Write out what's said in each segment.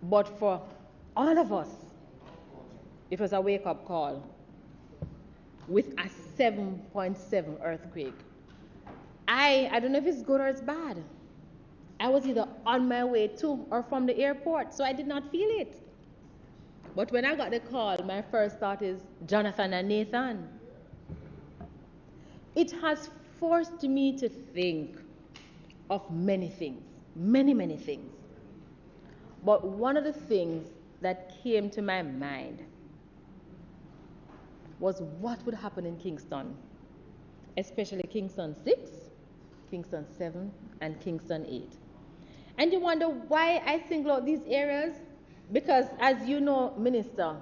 But for all of us, it was a wake-up call with a 7.7 earthquake. I don't know if it's good or it's bad. I was either on my way to or from the airport, so I did not feel it. But when I got the call, my first thought is Jonathan and Nathan. It has forced me to think of many things, many things. But one of the things that came to my mind was what would happen in Kingston, especially Kingston 6, Kingston 7, and Kingston 8. And you wonder why I single out these areas? Because as you know, Minister,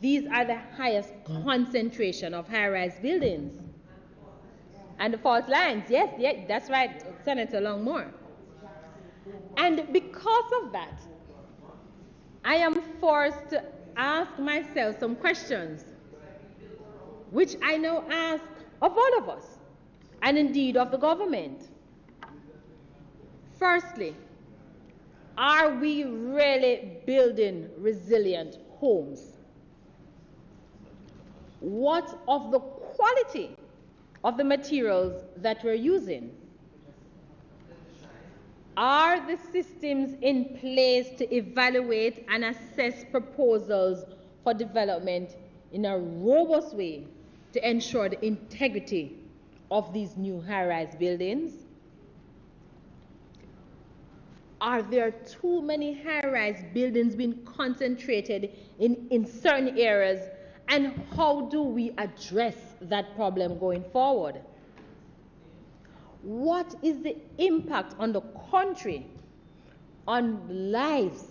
these are the highest concentration of high-rise buildings. And the fault lines, yes, that's right, Senator Longmore. And because of that, I am forced to ask myself some questions, which I now ask of all of us, and indeed of the government. Firstly, are we really building resilient homes? What of the quality of the materials that we're using? Are the systems in place to evaluate and assess proposals for development in a robust way to ensure the integrity of these new high-rise buildings? Are there too many high-rise buildings being concentrated in certain areas, and how do we address that problem going forward? What is the impact on the country, on lives,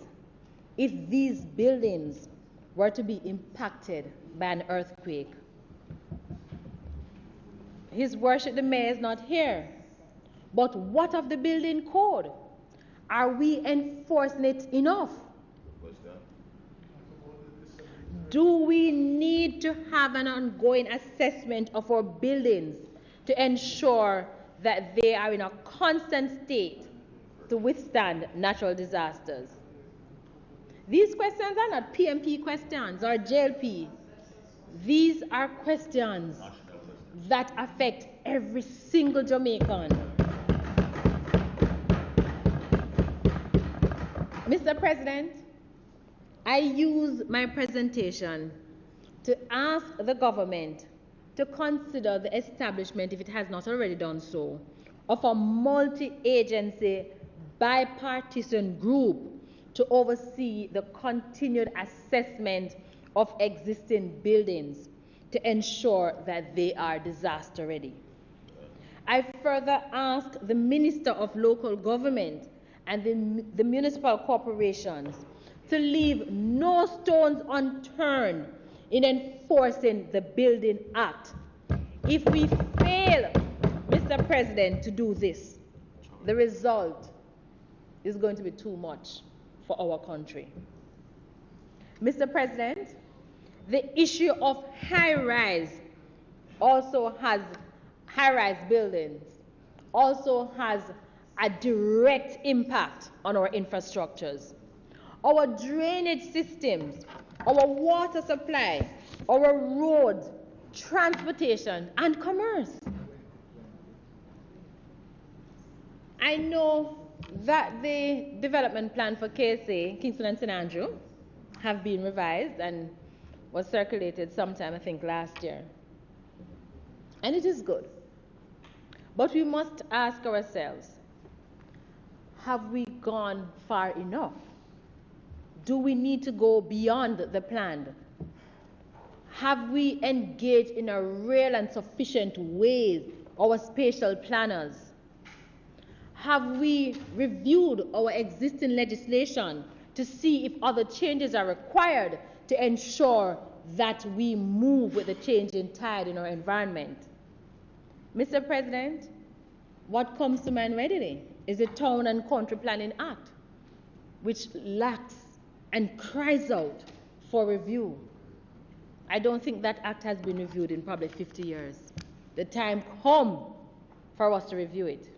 if these buildings were to be impacted by an earthquake? His Worship the Mayor is not here, but what of the building code? Are we enforcing it enough? Do we need to have an ongoing assessment of our buildings to ensure that they are in a constant state to withstand natural disasters? These questions are not PMP questions or JLP. These are questions that affect every single Jamaican. Mr. President, I use my presentation to ask the government to consider the establishment, if it has not already done so, of a multi-agency bipartisan group to oversee the continued assessment of existing buildings to ensure that they are disaster ready. I further ask the Minister of Local Government and the municipal corporations to leave no stones unturned in enforcing the Building Act. If we fail, Mr. President, to do this, the result is going to be too much for our country. Mr. President, the issue of high-rise buildings also has a direct impact on our infrastructures. Our drainage systems, our water supply, our roads, transportation, and commerce. I know that the development plan for KSA, Kingston and St. Andrew, have been revised and was circulated sometime, I think, last year. And it is good. But we must ask ourselves, have we gone far enough? Do we need to go beyond the planned? Have we engaged in a real and sufficient way our spatial planners? Have we reviewed our existing legislation to see if other changes are required to ensure that we move with the changing tide in our environment? Mr. President, what comes to mind readily is the Town and Country Planning Act, which lacks and cries out for review. I don't think that act has been reviewed in probably 50 years. The time come for us to review it.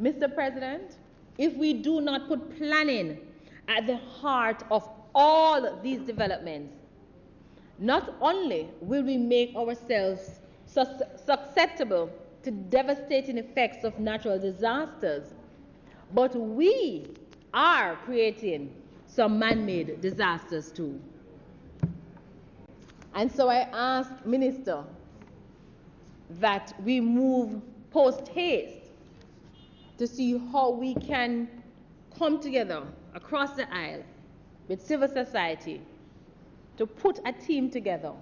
Mr. President, if we do not put planning at the heart of all these developments. Not only will we make ourselves susceptible to devastating effects of natural disasters, but we are creating some man-made disasters too. And so I asked Minister that we move post-haste to see how we can come together across the aisle with civil society to put a team together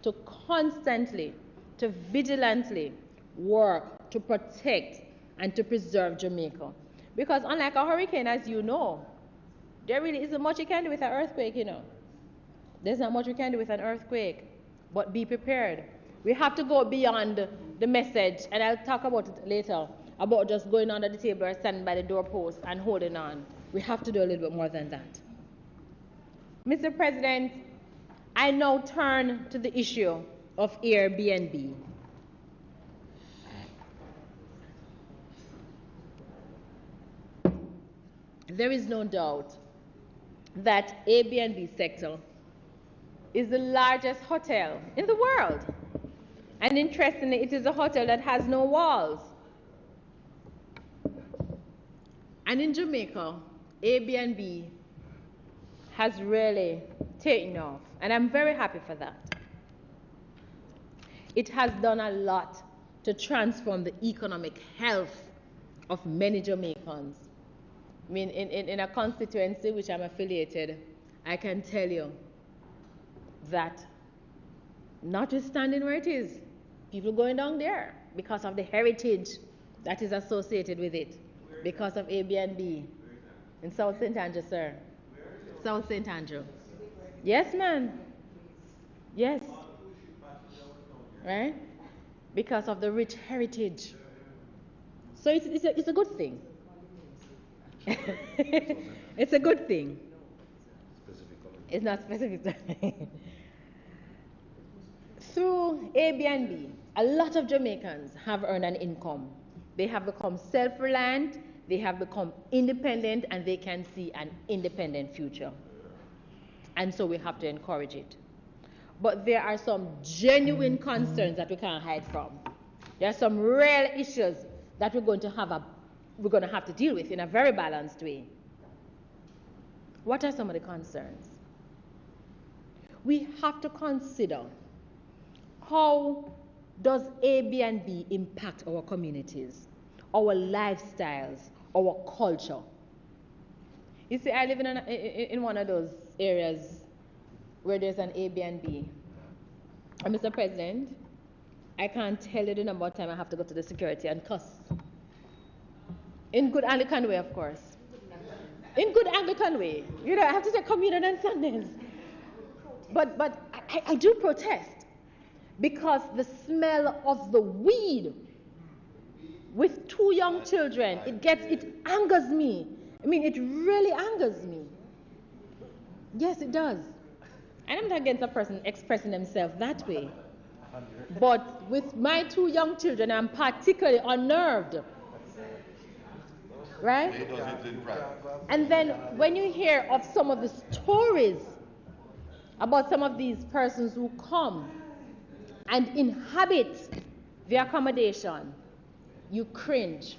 to constantly, to vigilantly work to protect and to preserve Jamaica. Because unlike a hurricane, as you know, there really isn't much you can do with an earthquake, you know. There's not much we can do with an earthquake, but be prepared. We have to go beyond the message, and I'll talk about it later, about just going under the table or standing by the doorpost and holding on. We have to do a little bit more than that. Mr. President, I now turn to the issue of Airbnb. There is no doubt that Airbnb sector is the largest hotel in the world. And interestingly, it is a hotel that has no walls. And in Jamaica, Airbnb has really taken off. And I'm very happy for that. It has done a lot to transform the economic health of many Jamaicans. I mean, in a constituency which I'm affiliated, I can tell you that notwithstanding where it is, people going down there because of the heritage that is associated with it, because of Airbnb in South St. Andrew, sir. South St. Andrew. Yes, man. Yes. Right? Because of the rich heritage. So it's a good thing. It's a good thing. It's not specific. Through Airbnb, a lot of Jamaicans have earned an income. They have become self-reliant, they have become independent, and they can see an independent future. And so we have to encourage it. But there are some genuine concerns that we can't hide from. There are some real issues that we're going to have to deal with in a very balanced way. What are some of the concerns? We have to consider, how does Airbnb impact our communities, our lifestyles, our culture? You see, I live in one of those areas where there's an Airbnb. And Mr. President, I can't tell you the number of times I have to go to the security and cuss. In good Anglican way, of course. In good Anglican way. You know, I have to take communion on Sundays. But I do protest, because the smell of the weed with 2 young children, it angers me. I mean, it really angers me. Yes, it does. And I'm not against a person expressing themselves that way. But with my 2 young children, I'm particularly unnerved. Right? And then when you hear of some of the stories about some of these persons who come and inhabit the accommodation, you cringe.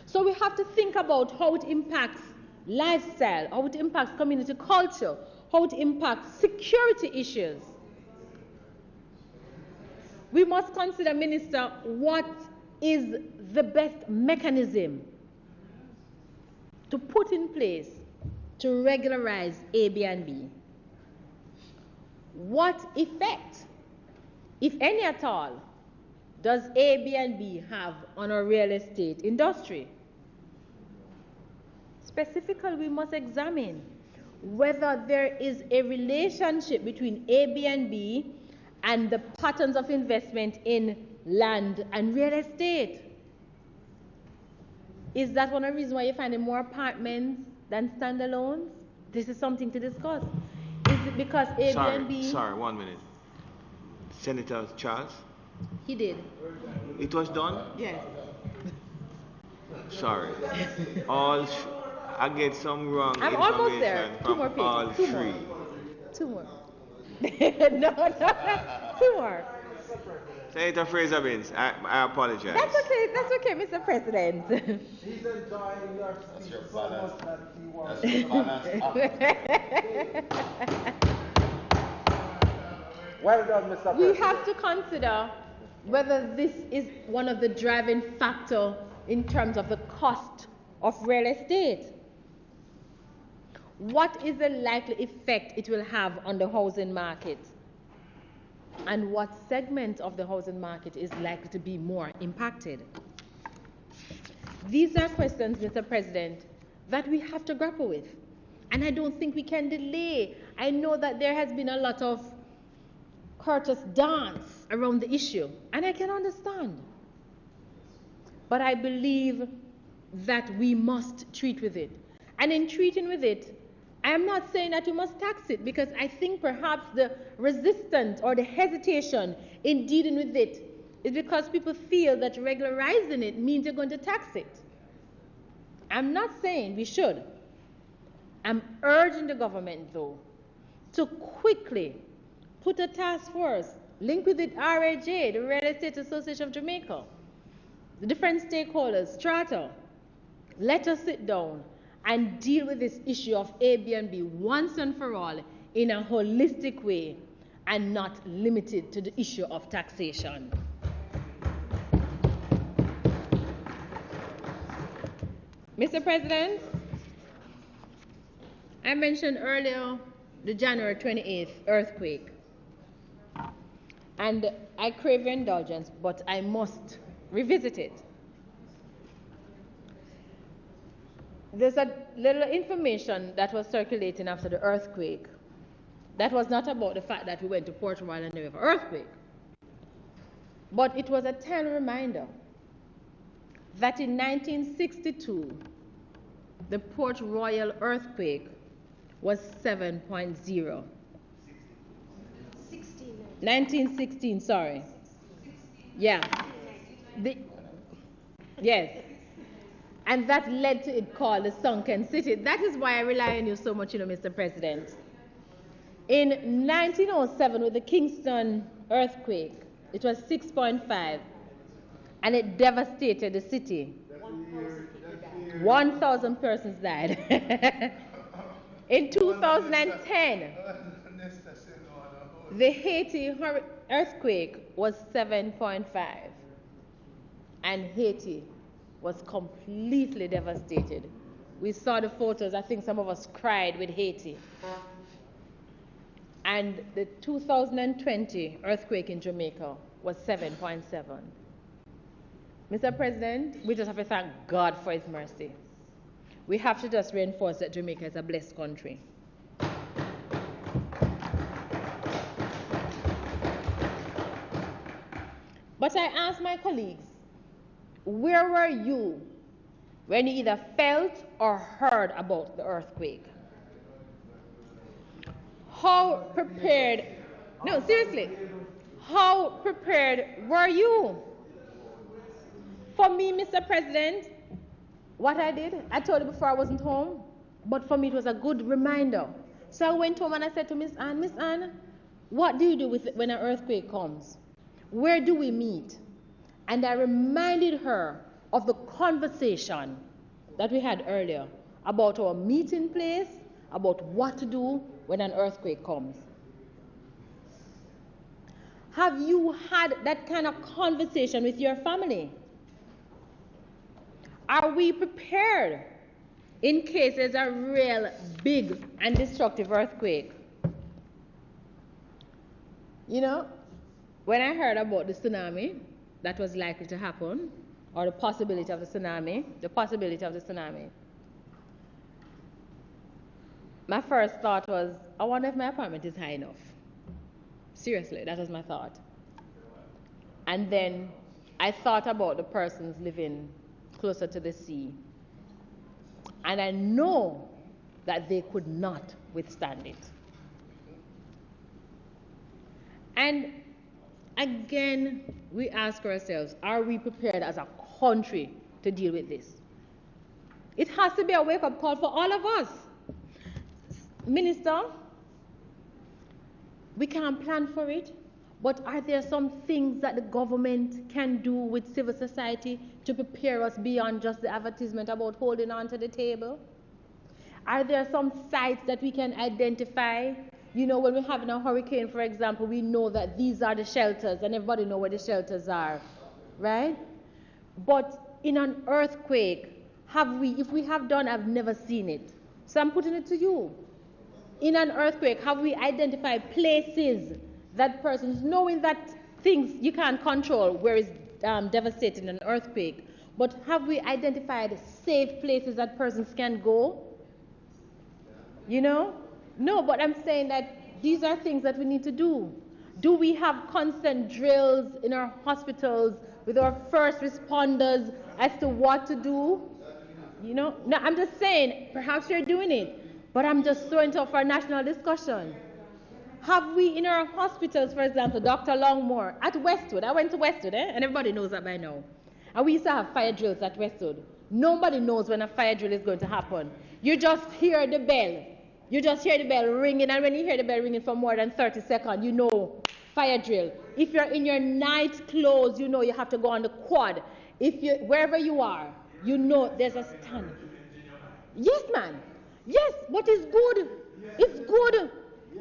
So we have to think about how it impacts lifestyle, how it impacts community culture, how it impacts security issues. We must consider, Minister, what is the best mechanism to put in place to regularize Airbnb. What effect, if any at all, does Airbnb have on our real estate industry? Specifically, we must examine whether there is a relationship between Airbnb and the patterns of investment in land and real estate. Is that one of the reasons why you're finding more apartments than standalones? This is something to discuss. Is it because Airbnb... Sorry, 1 minute. Senator Charles? He did. It was done? Yes. Sorry. I get some wrong I'm almost there. information Two more from pages. all Two three. more. Two more. No. Two more. Senator Fraser Binns, I apologize. That's okay, Mr. President. He's enjoying your speech so much that he wants That's your balance. Well done, Mr. We President. have to consider whether this is one of the driving factor in terms of the cost of real estate. What is the likely effect it will have on the housing market? And what segment of the housing market is likely to be more impacted? These are questions, Mr. President, that we have to grapple with. And I don't think we can delay. I know that there has been a lot of courteous dance around the issue, and I can understand. But I believe that we must treat with it. And in treating with it, I am not saying that you must tax it, because I think perhaps the resistance or the hesitation in dealing with it is because people feel that regularizing it means you're going to tax it. I'm not saying we should. I'm urging the government, though, to quickly put a task force, link with it RAJ, the Real Estate Association of Jamaica, the different stakeholders, strata. Let us sit down and deal with this issue of Airbnb once and for all in a holistic way and not limited to the issue of taxation. Mr. President, I mentioned earlier the January 28th earthquake. And I crave your indulgence, but I must revisit it. There's a little information that was circulating after the earthquake that was not about the fact that we went to Port Royal and there was an earthquake. But it was a tell reminder that in 1962, the Port Royal earthquake was 7.0. 1916, sorry. Yeah. Yes. And that led to it called the sunken city. That is why I rely on you so much, Mr. President. In 1907, with the Kingston earthquake, it was 6.5, and it devastated the city. 1,000 persons died. In 2010, the Haiti earthquake was 7.5, and Haiti was completely devastated. We saw the photos. I think some of us cried with Haiti. And the 2020 earthquake in Jamaica was 7.7. Mr. President, we just have to thank God for His mercy. We have to just reinforce that Jamaica is a blessed country. But I asked my colleagues, where were you when you either felt or heard about the earthquake? How prepared, no, seriously, how prepared were you? For me, Mr. President, what I did, I told you before I wasn't home, but for me it was a good reminder. So I went home and I said to Miss Anne, what do you do with it when an earthquake comes? Where do we meet? And I reminded her of the conversation that we had earlier about our meeting place, about what to do when an earthquake comes. Have you had that kind of conversation with your family? Are we prepared in case there's a real big and destructive earthquake? You know, when I heard about the tsunami that was likely to happen, or the possibility of the tsunami, my first thought was, I wonder if my apartment is high enough. Seriously, that was my thought. And then I thought about the persons living closer to the sea. And I know that they could not withstand it. And again, we ask ourselves, are we prepared as a country to deal with this? It has to be a wake-up call for all of us. Minister, we can't plan for it, but are there some things that the government can do with civil society to prepare us beyond just the advertisement about holding on to the table? Are there some sites that we can identify? You know, when we're having a hurricane, for example, we know that these are the shelters, and everybody knows where the shelters are, right? But in an earthquake, if we have done, I've never seen it. So I'm putting it to you. In an earthquake, have we identified places that persons, knowing that things you can't control where it's devastating an earthquake, but have we identified safe places that persons can go? You know? No, but I'm saying that these are things that we need to do. Do we have constant drills in our hospitals with our first responders as to what to do? You know? Now, I'm just saying, perhaps you're doing it, but I'm just throwing it up for a national discussion. Have we in our hospitals, for example, Dr. Longmore, at Westwood, I went to Westwood, and everybody knows that by now. And we used to have fire drills at Westwood. Nobody knows when a fire drill is going to happen. You just hear the bell. You just hear the bell ringing, and when you hear the bell ringing for more than 30 seconds, you know, fire drill. If you're in your night clothes, you know you have to go on the quad. Wherever you are, you know there's a stand. Yes, man. Yes, but it's good. It's good.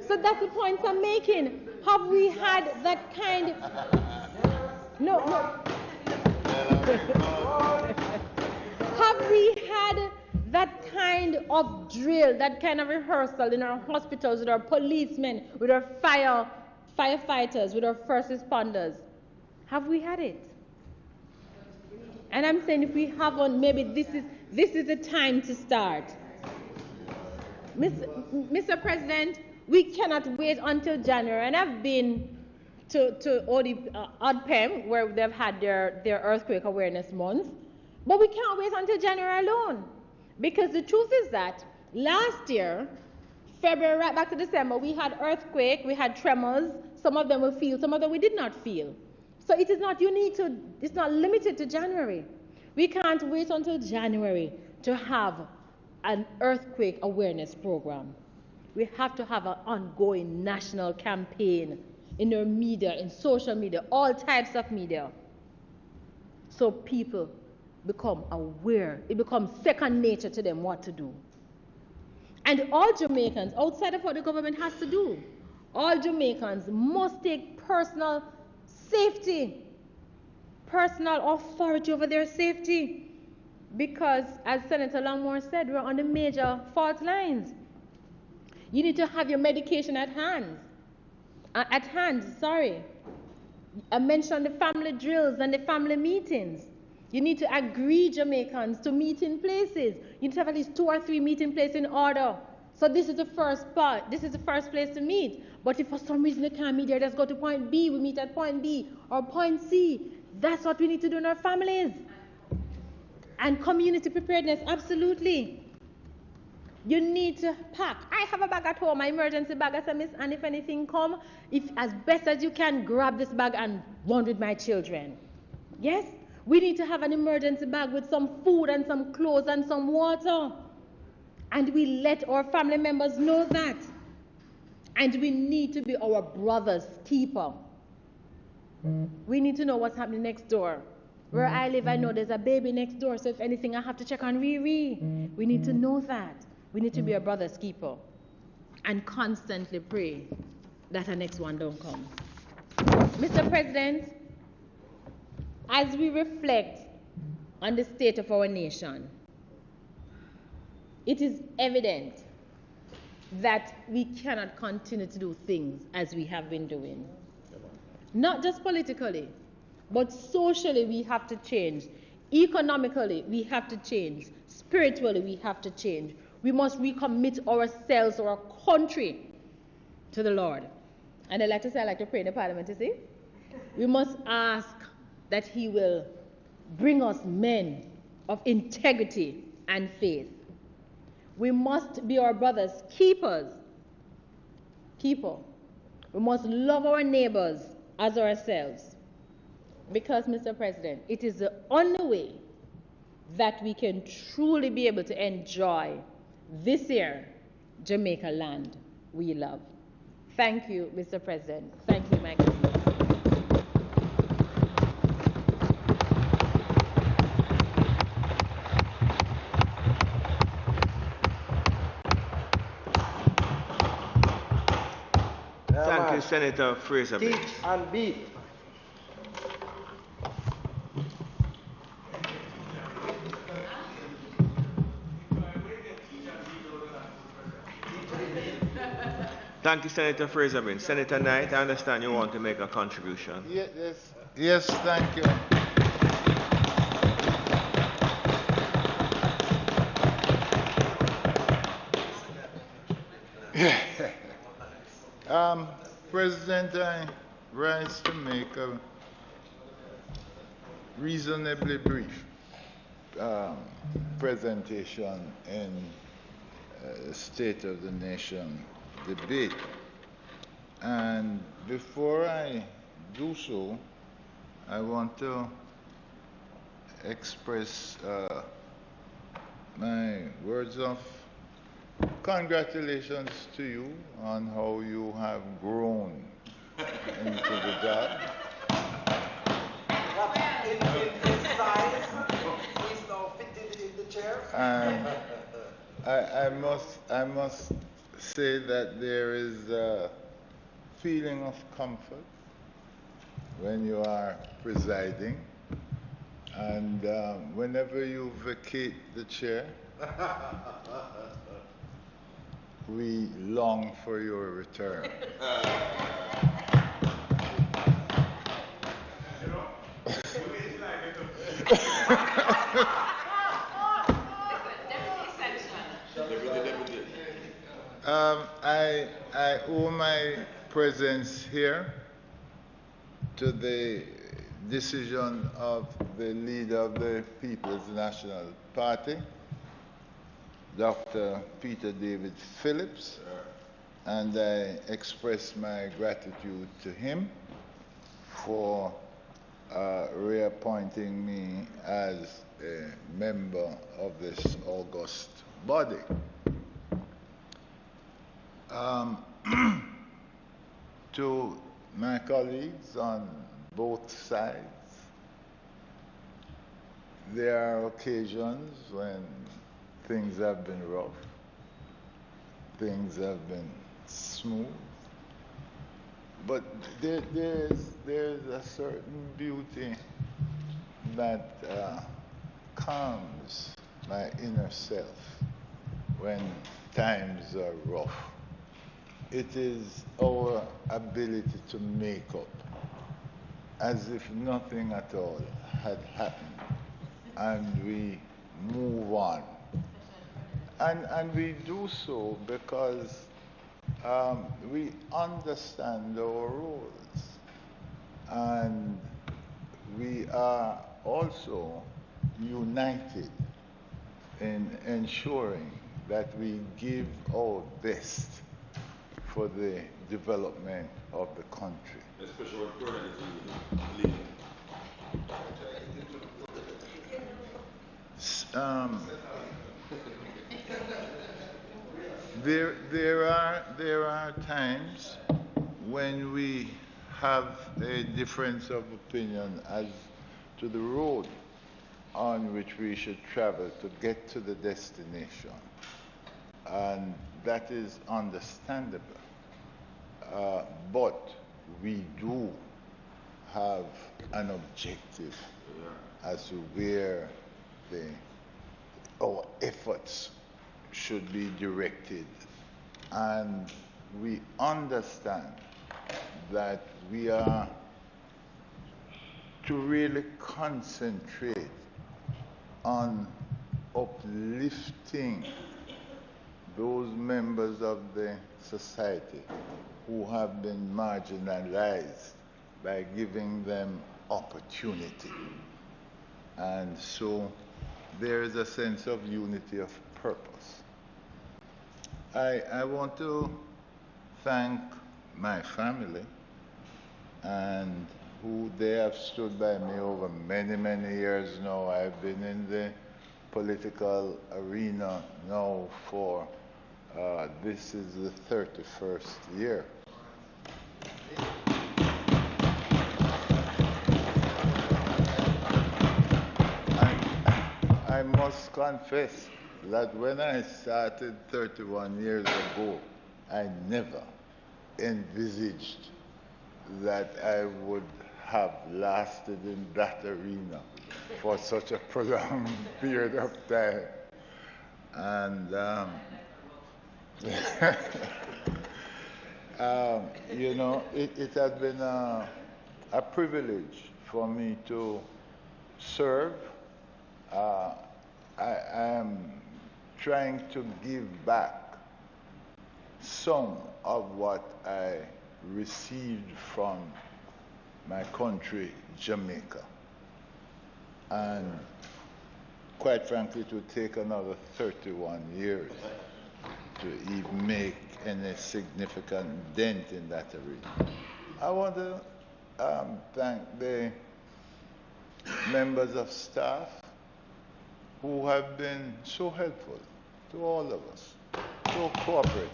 So that's the point I'm making. Have we had that kind? No. Have we had that kind of drill, that kind of rehearsal in our hospitals with our policemen, with our firefighters, with our first responders? Have we had it? And I'm saying if we haven't, maybe this is the time to start. Mr. President, we cannot wait until January. And I've been to ODPEM, where they've had their earthquake awareness month. But we can't wait until January alone. Because the truth is that last year, February right back to December, we had earthquake, we had tremors. Some of them we feel, some of them we did not feel. So it is not unique to, it's not limited to January. We can't wait until January to have an earthquake awareness program. We have to have an ongoing national campaign in our media, in social media, all types of media, so people become aware. It becomes second nature to them what to do. And all Jamaicans, outside of what the government has to do, all Jamaicans must take personal safety, personal authority over their safety. Because, as Senator Longmore said, we're on the major fault lines. You need to have your medication at hand. I mentioned the family drills and the family meetings. You need to agree, Jamaicans, to meeting places. You need to have at least 2 or 3 meeting places in order. So this is the first part. This is the first place to meet. But if for some reason you can't meet there, let's go to point B. We meet at point B or point C. That's what we need to do in our families. And community preparedness, absolutely. You need to pack. I have a bag at home, my emergency bag. I said, Miss, and if anything come, as best as you can, grab this bag and run with my children. Yes? We need to have an emergency bag with some food and some clothes and some water. And we let our family members know that. And we need to be our brother's keeper. We need to know what's happening next door. Where I live, I know there's a baby next door, so if anything, I have to check on Riri. We need to know that. We need to be a brother's keeper and constantly pray that our next one don't come. Mr. President, as we reflect on the state of our nation, it is evident that we cannot continue to do things as we have been doing. Not just politically, but socially we have to change. Economically, we have to change. Spiritually, we have to change. We must recommit ourselves or our country to the Lord. And I like to say, I like to pray in the parliament, you see. We must ask that he will bring us men of integrity and faith. We must be our brother's keepers. Keeper. We must love our neighbors as ourselves. Because, Mr. President, it is the only way that we can truly be able to enjoy this year Jamaica land we love. Thank you, Mr. President. Thank you, my colleagues. Thank you, Senator Fraser. Teach and beat. Thank you, Senator Fraser. Senator Knight, I understand you want to make a contribution. Yes, thank you. President, I rise to make a reasonably brief presentation in State of the Nation debate. And before I do so, I want to express my words of congratulations to you on how you have grown into the job. In size, he's now fitted in the chair. And I must say that there is a feeling of comfort when you are presiding, and whenever you vacate the chair, we long for your return. I owe my presence here to the decision of the leader of the People's National Party, Dr. Peter David Phillips, and I express my gratitude to him for reappointing me as a member of this august body. To my colleagues on both sides, there are occasions when things have been rough, things have been smooth, but there's a certain beauty that calms my inner self when times are rough. It is our ability to make up as if nothing at all had happened, and we move on. And we do so because we understand our roles, and we are also united in ensuring that we give our best for the development of the country. There are times when we have a difference of opinion as to the road on which we should travel to get to the destination, and that is understandable. But we do have an objective as to where our efforts should be directed. And we understand that we are to really concentrate on uplifting those members of the society who have been marginalized by giving them opportunity. And so there is a sense of unity of purpose. I want to thank my family, and who they have stood by me over many, many years now. I've been in the political arena now for this is the 31st year. I must confess that when I started 31 years ago, I never envisaged that I would have lasted in that arena for such a prolonged period of time. And you know, it has been a privilege for me to serve. I am trying to give back some of what I received from my country, Jamaica. And quite frankly, it would take another 31 years to even make any significant dent in that arena. I want to thank the members of staff who have been so helpful to all of us, so cooperative.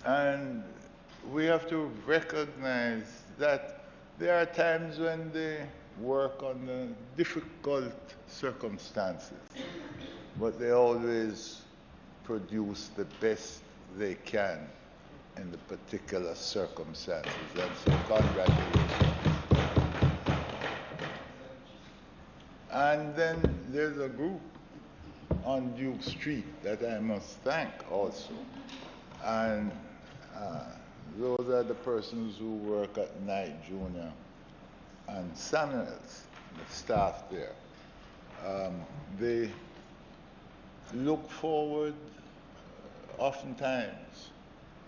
And we have to recognize that there are times when they work under difficult circumstances, but they always produce the best they can in the particular circumstances. And so congratulations. And then there's a group on Duke Street that I must thank also. And those are the persons who work at Night Junior and Samuels, the staff there. They look forward oftentimes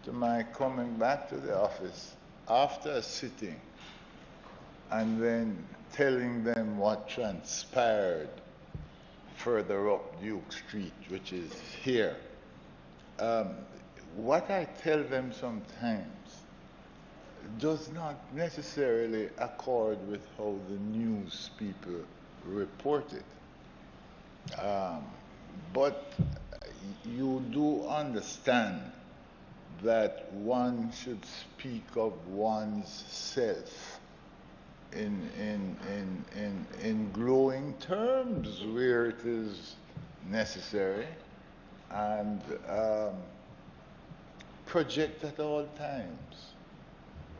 to my coming back to the office after a sitting and then telling them what transpired further up Duke Street, which is here. What I tell them sometimes does not necessarily accord with how the news people report it. But you do understand that one should speak of one's self in glowing terms where it is necessary, and project at all times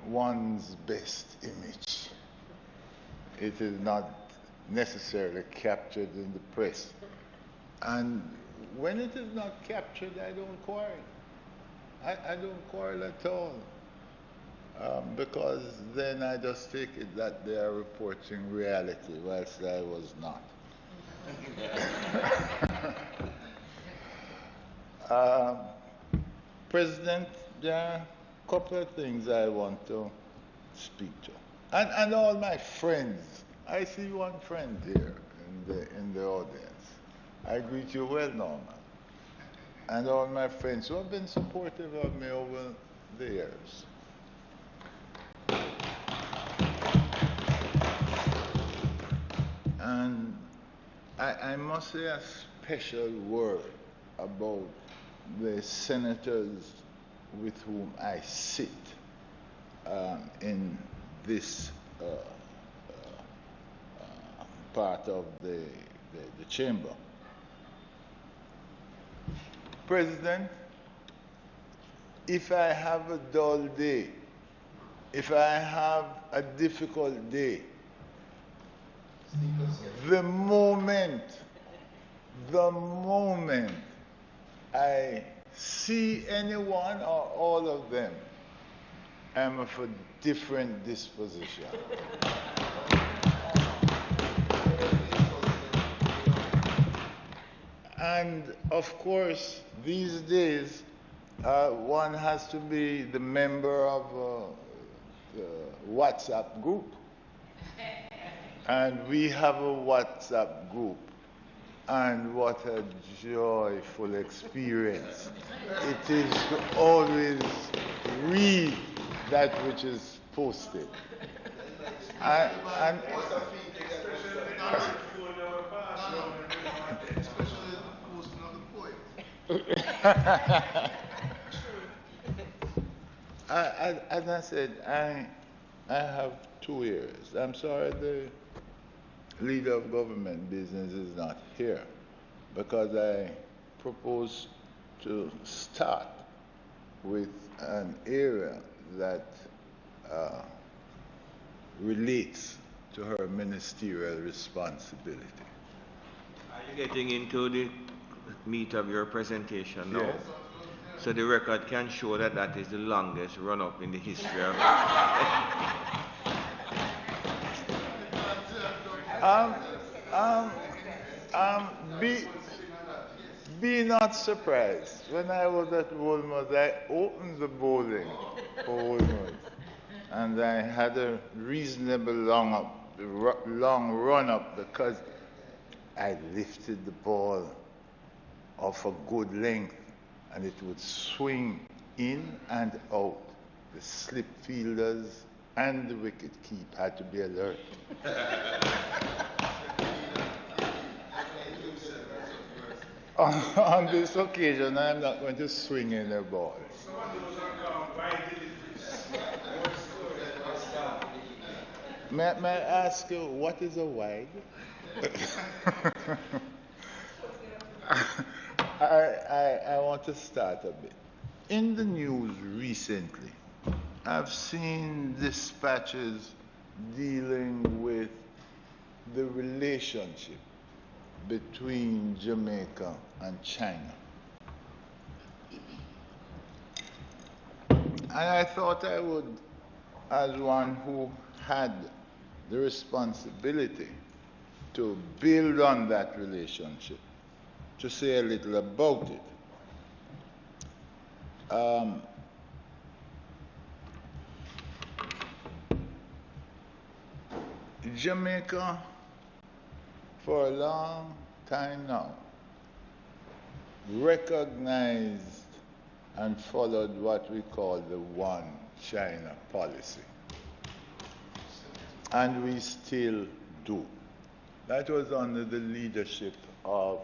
one's best image. It is not necessarily captured in the press. And when it is not captured, I don't quarrel. I don't quarrel at all. Because then I just take it that they are reporting reality, whilst I was not. President, there are a couple of things I want to speak to. And all my friends. I see one friend here in the audience. I greet you well, Norman. And all my friends who have been supportive of me over the years. And I must say a special word about the senators with whom I sit in this part of the chamber. President, if I have a dull day, if I have a difficult day, the moment I see anyone or all of them, I'm of a different disposition. And of course, these days, one has to be the member of the WhatsApp group. And we have a WhatsApp group. And what a joyful experience. It is to always read that which is posted. And as I said, I have 2 years. I'm sorry the leader of government business is not here because I propose to start with an area that relates to her ministerial responsibility. Are you getting into the meat of your presentation now? Yes. So the record can show that that is the longest run-up in the history of... Be, be not surprised. When I was at Woolworths, I opened the bowling for Woolworths, and I had a reasonable long run up because I lifted the ball of a good length, and it would swing in and out. The slip fielders and the wicket keeper had to be alert. On this occasion, I'm not going to swing in a ball. May I ask you, what is a wide? I want to start a bit. In the news recently, I've seen dispatches dealing with the relationship between Jamaica and China. And I thought I would, as one who had the responsibility to build on that relationship, to say a little about it. Jamaica, for a long time now, recognized and followed what we call the One China policy. And we still do. That was under the leadership of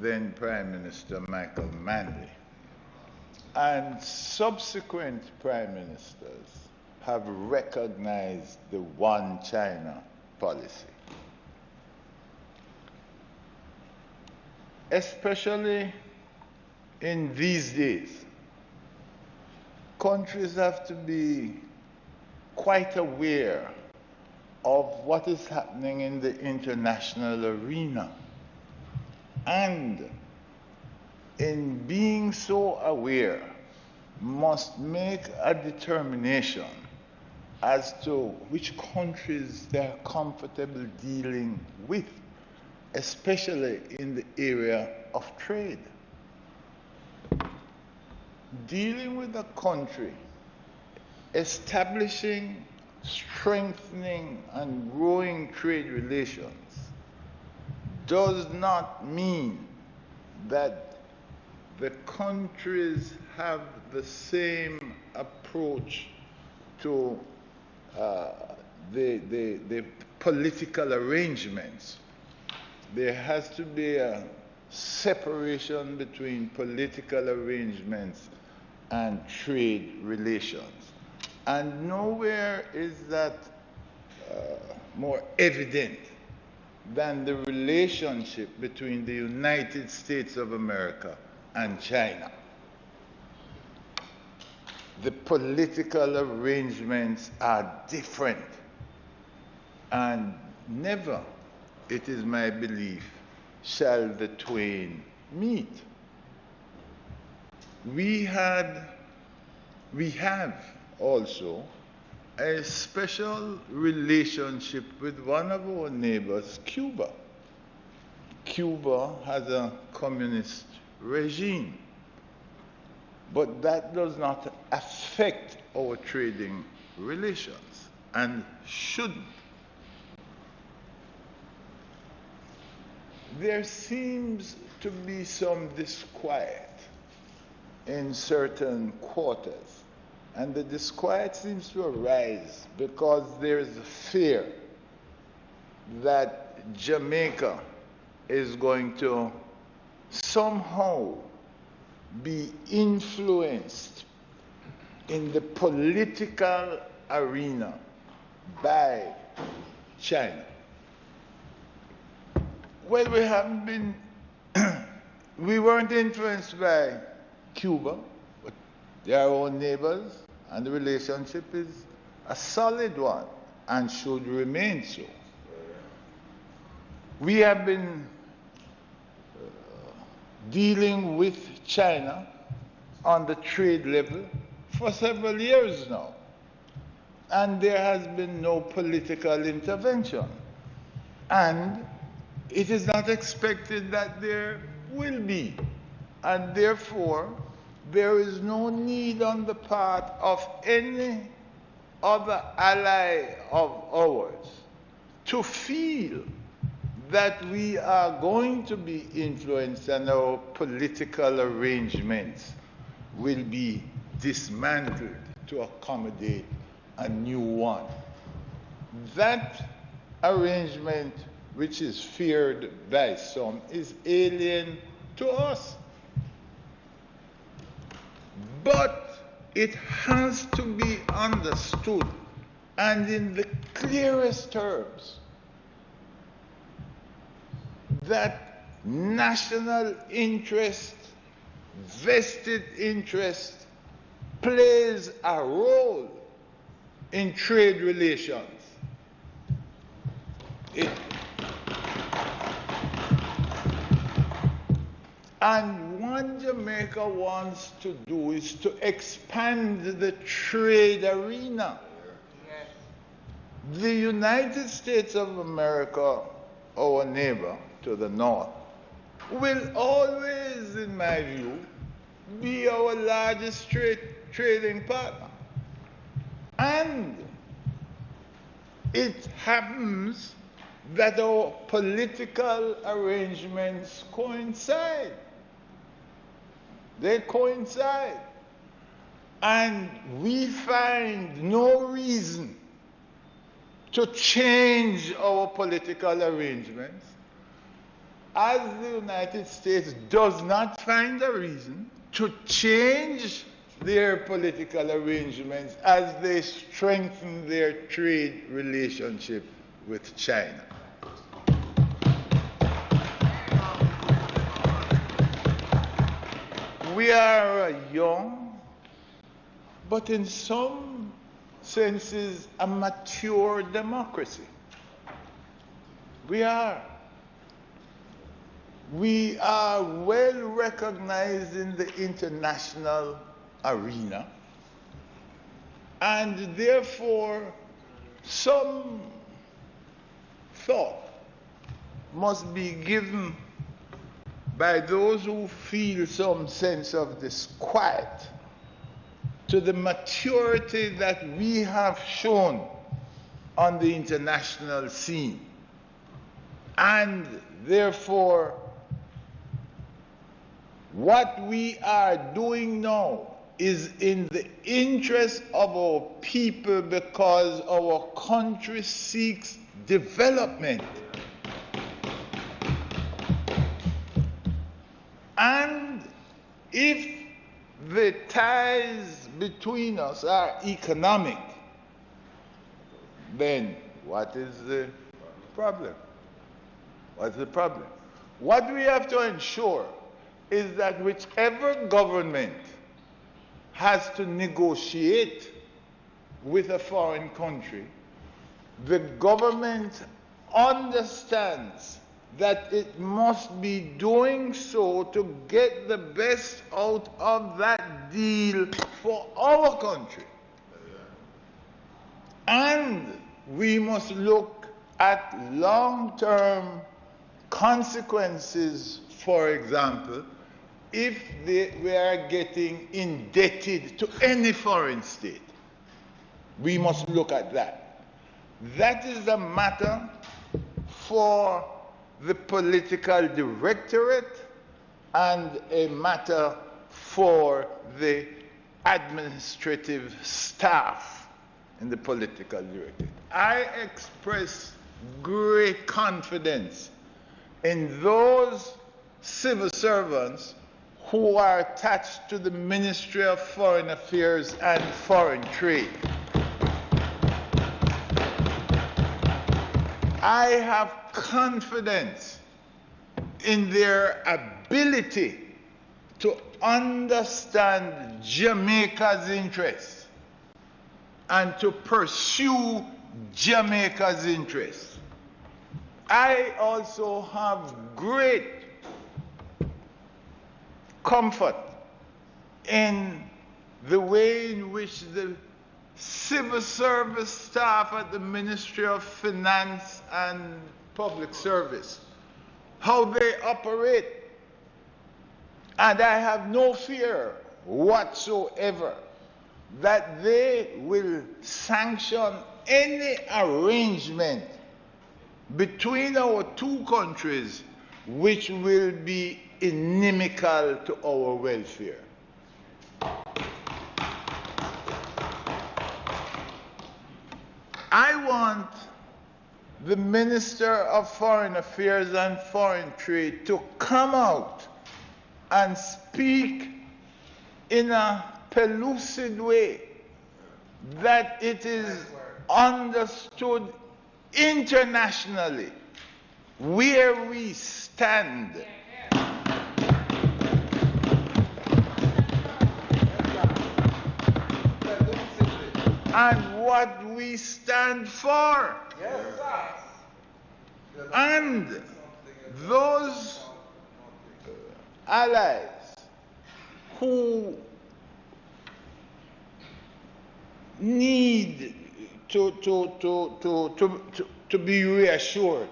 then Prime Minister Michael Manley. And subsequent prime ministers have recognized the One China policy. Especially in these days, countries have to be quite aware of what is happening in the international arena. And in being so aware, must make a determination as to which countries they're comfortable dealing with, especially in the area of trade. Dealing with a country, establishing, strengthening, and growing trade relations does not mean that the countries have the same approach to the political arrangements. There has to be a separation between political arrangements and trade relations. And nowhere is that more evident than the relationship between the United States of America and China. The political arrangements are different, and never, it is my belief, shall the twain meet. We have also a special relationship with one of our neighbors, Cuba. Cuba has a communist regime, but that does not affect our trading relations and shouldn't. There seems to be some disquiet in certain quarters And the disquiet seems to arise because there is a fear that Jamaica is going to somehow be influenced in the political arena by China. Well, we haven't been, we weren't influenced by Cuba, but they are our neighbors, and the relationship is a solid one and should remain so. We have been dealing with China on the trade level for several years now, and there has been no political intervention. And it is not expected that there will be. And therefore, there is no need on the part of any other ally of ours to feel that we are going to be influenced and our political arrangements will be dismantled to accommodate a new one. That arrangement, which is feared by some, is alien to us. But it has to be understood, and in the clearest terms, that national interest, vested interest, plays a role in trade relations. And what Jamaica wants to do is to expand the trade arena. Yes. The United States of America, our neighbor to the north, will always, in my view, be our largest trading partner. And it happens that our political arrangements coincide. They coincide. And we find no reason to change our political arrangements, as the United States does not find a reason to change their political arrangements as they strengthen their trade relationship with China. We are a young, but in some senses, a mature democracy. We are. We are well recognized in the international arena, and therefore some thought must be given by those who feel some sense of disquiet to the maturity that we have shown on the international scene. And therefore, what we are doing now is in the interest of our people, because our country seeks development. And if the ties between us are economic, then what is the problem? What's the problem? What we have to ensure is that whichever government has to negotiate with a foreign country, the government understands that it must be doing so to get the best out of that deal for our country. And we must look at long-term consequences. For example, if we are getting indebted to any foreign state, we must look at that. That is a matter for the political directorate and a matter for the administrative staff in the political directorate. I express great confidence in those civil servants who are attached to the Ministry of Foreign Affairs and Foreign Trade. I have confidence in their ability to understand Jamaica's interests and to pursue Jamaica's interests. I also have great comfort in the way in which the civil service staff at the Ministry of Finance and Public Service, how they operate. And I have no fear whatsoever that they will sanction any arrangement between our two countries which will be inimical to our welfare. I want the Minister of Foreign Affairs and Foreign Trade to come out and speak in a pellucid way that it is understood internationally where we stand. And what we stand for. Yes, sir. And those allies who need to be reassured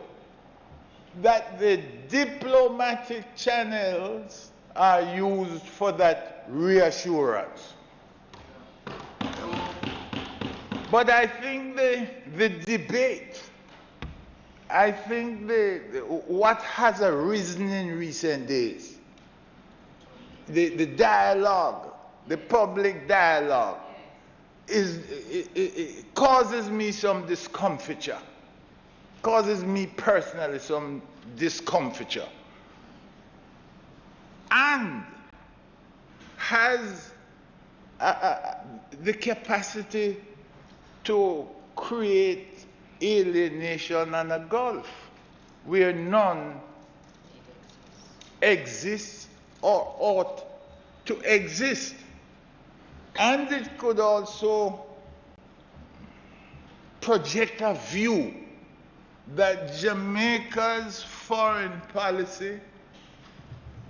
that the diplomatic channels are used for that reassurance. But I think the debate, I think what has arisen in recent days, the dialogue, the public dialogue, it causes me some discomfiture, causes me personally some discomfiture, and has the capacity to create alienation and a gulf where none exists or ought to exist. And it could also project a view that Jamaica's foreign policy,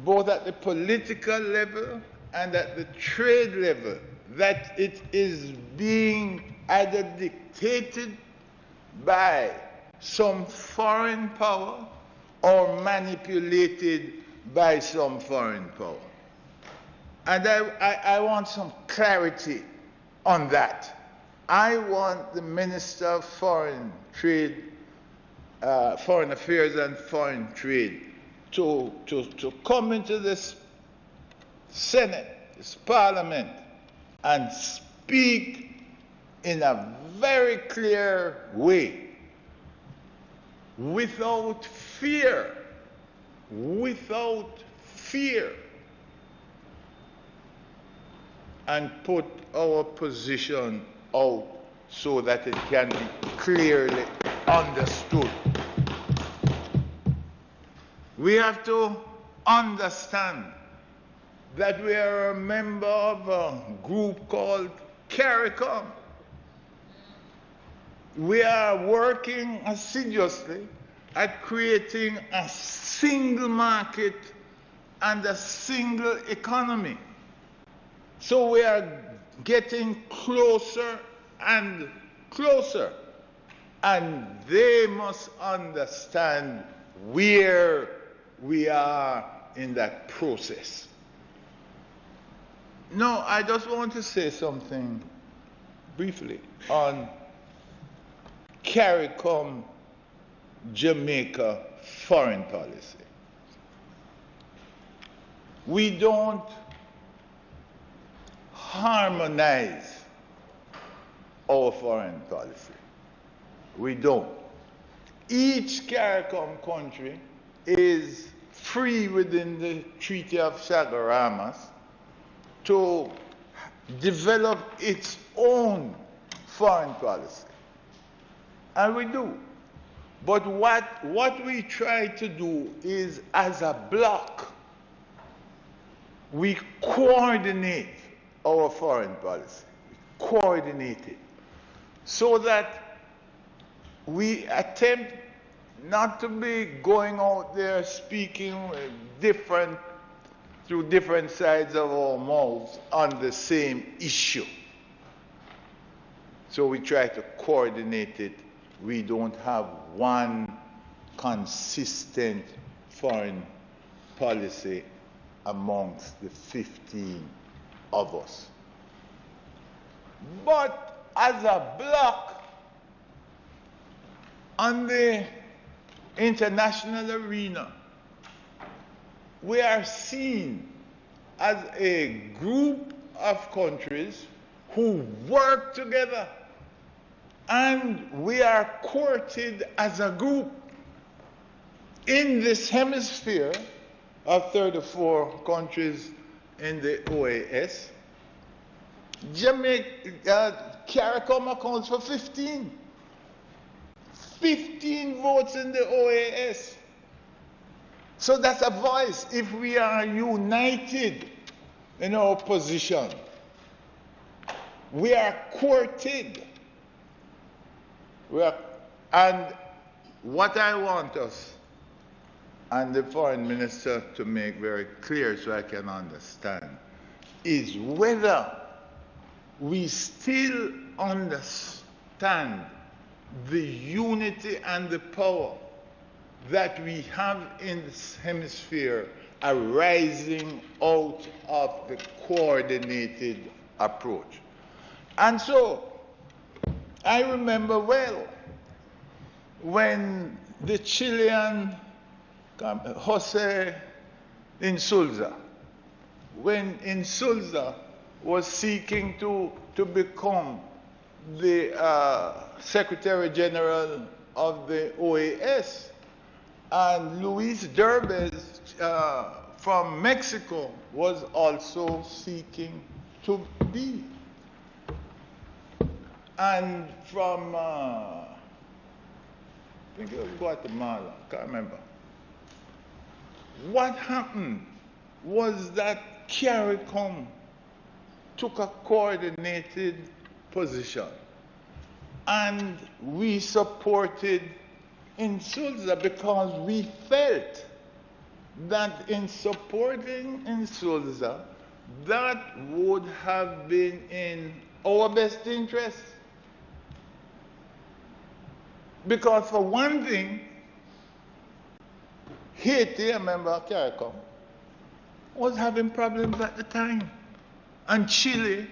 both at the political level and at the trade level, that it is being either dictated by some foreign power or manipulated by some foreign power. And I want some clarity on that. I want the Minister of Foreign Trade, Foreign Affairs and Foreign Trade to come into this Senate, this Parliament, and speak in a very clear way, without fear, and put our position out so that it can be clearly understood. We have to understand that we are a member of a group called CARICOM. We are working assiduously at creating a single market and a single economy. So we are getting closer and closer, and they must understand where we are in that process. No, I just want to say something briefly on CARICOM Jamaica foreign policy. We don't harmonize our foreign policy. We don't. Each CARICOM country is free within the Treaty of Chaguaramas to develop its own foreign policy. And we do. But what we try to do is, as a bloc, we coordinate our foreign policy. Coordinate it. So that we attempt not to be going out there speaking through different sides of our mouths on the same issue. So we try to coordinate it. We don't have one consistent foreign policy amongst the 15 of us. But as a bloc, on the international arena, we are seen as a group of countries who work together, and we are courted as a group. In this hemisphere of 34 countries in the OAS, CARICOM accounts for 15. 15 votes in the OAS. So that's a voice. If we are united in our position, we are courted. And what I want us and the foreign minister to make very clear so I can understand is whether we still understand the unity and the power that we have in this hemisphere arising out of the coordinated approach. And so, I remember well when the Chilean Jose Insulza, when Insulza was seeking to become the Secretary General of the OAS, and Luis Derbez from Mexico was also seeking to be. And from, I think it was Guatemala, I can't remember. What happened was that CARICOM took a coordinated position, and we supported Insulza because we felt that in supporting Insulza, that would have been in our best interest. Because for one thing, Haiti, a member of CARICOM, was having problems at the time. And Chile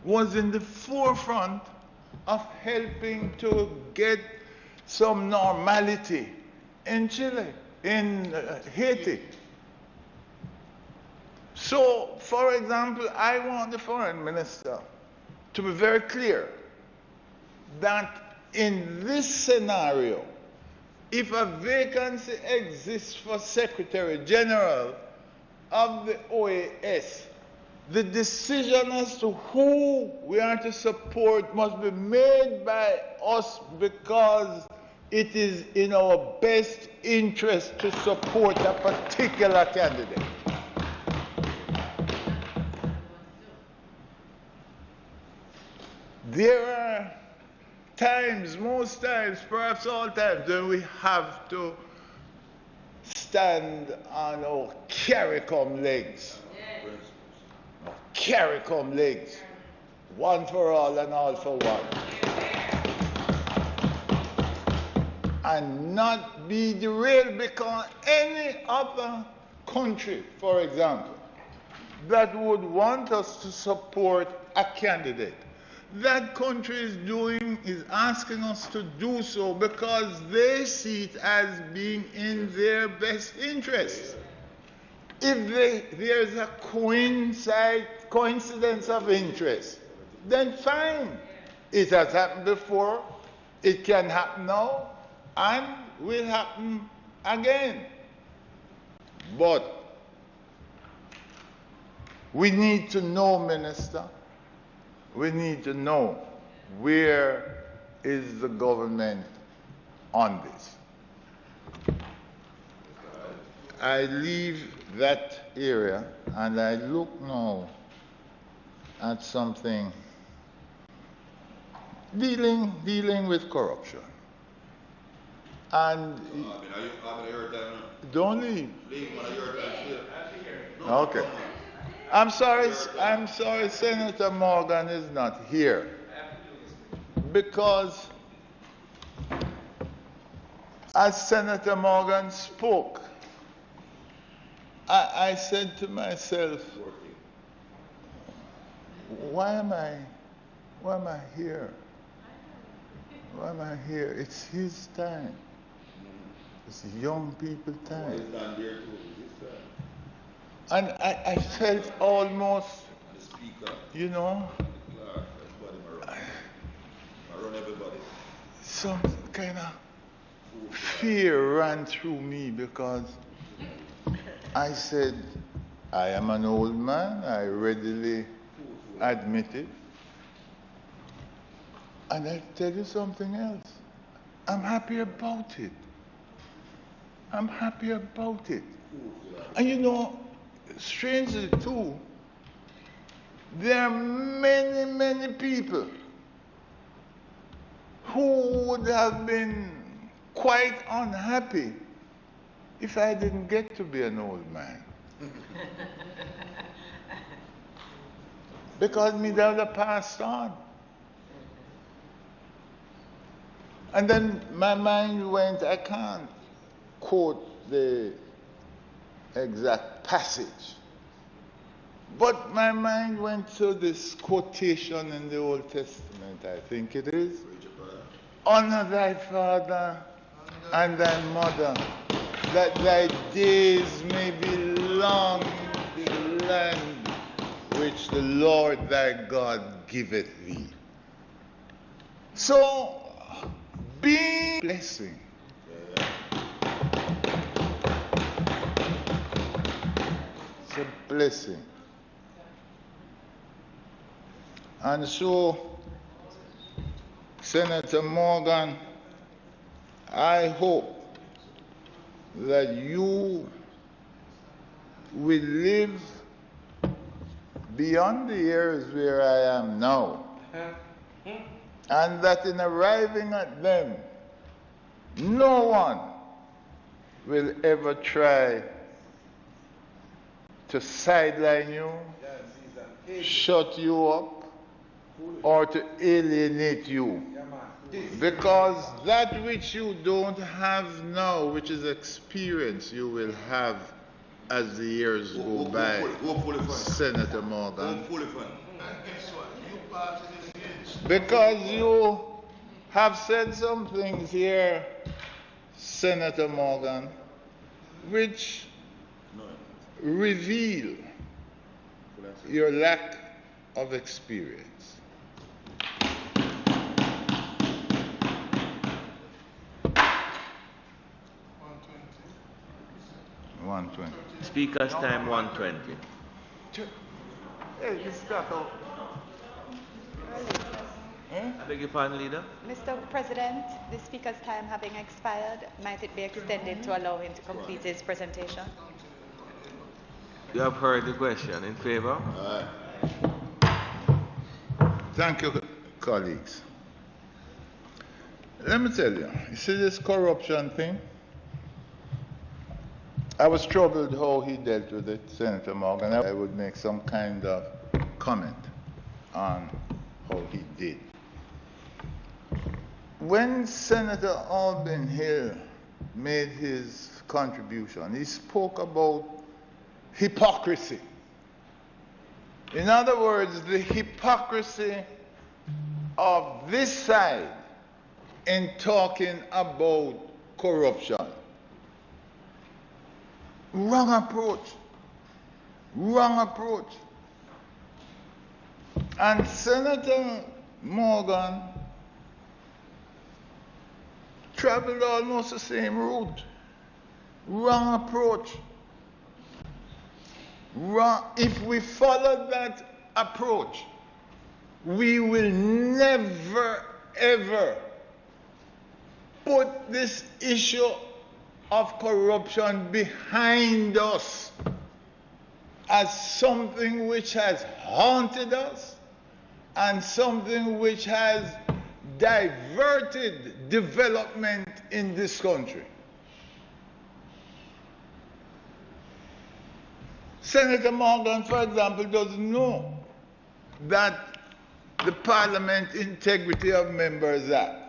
was in the forefront of helping to get some normality in Chile, in Haiti. So, for example, I want the foreign minister to be very clear that in this scenario, if a vacancy exists for Secretary General of the OAS, the decision as to who we are to support must be made by us because it is in our best interest to support a particular candidate. There are times, most times, perhaps all times, when we have to stand on our CARICOM legs. Our CARICOM legs. One for all and all for one. And not be derailed because any other country, for example, that would want us to support a candidate, that country is asking us to do so because they see it as being in their best interest. If there's a coincidence of interest, then fine. It has happened before, it can happen now, and will happen again. But we need to know, Minister, we need to know where is the government on this. I leave that area and I look now at something dealing with corruption. And don't leave. Okay. I'm sorry, Senator Morgan is not here. Because as Senator Morgan spoke, I said to myself, why am I here? Why am I here? It's his time. It's young people's time. And I felt almost, you know, some kind of fear ran through me because I said, I am an old man, I readily admit it. And I tell you something else. I'm happy about it. I'm happy about it. And you know, strangely too, there are many, many people who would have been quite unhappy if I didn't get to be an old man. Because me would have passed on. And then my mind went, I can't quote the exact passage, but my mind went to this quotation in the Old Testament, I think it is. Honor thy father and thy mother, that thy days may be long in the land which the Lord thy God giveth thee. So, be a blessing. It's a blessing. And so, Senator Morgan, I hope that you will live beyond the years where I am now. And that in arriving at them, no one will ever try to sideline you, shut you up, or to alienate you. Because that which you don't have now, which is experience, you will have as the years go by, Senator Morgan. Because you have said some things here, Senator Morgan, which reveal your lack of experience. 120. Speaker's time 120. Hey, this stuff out. I beg your pardon, Leader? Mr. President, the Speaker's time having expired, might it be extended to allow him to complete his presentation? You have heard the question. In favor? Thank you, colleagues. Let me tell you, you see this corruption thing? I was troubled how he dealt with it, Senator Morgan. I would make some kind of comment on how he did. When Senator Alban Hill made his contribution, he spoke about hypocrisy. In other words, the hypocrisy of this side in talking about corruption. Wrong approach. Wrong approach. And Senator Morgan traveled almost the same route. Wrong approach. Wrong. If we follow that approach, we will never, ever put this issue of corruption behind us as something which has haunted us and something which has diverted development in this country. Senator Morgan, for example, doesn't know that the Parliament Integrity of Members Act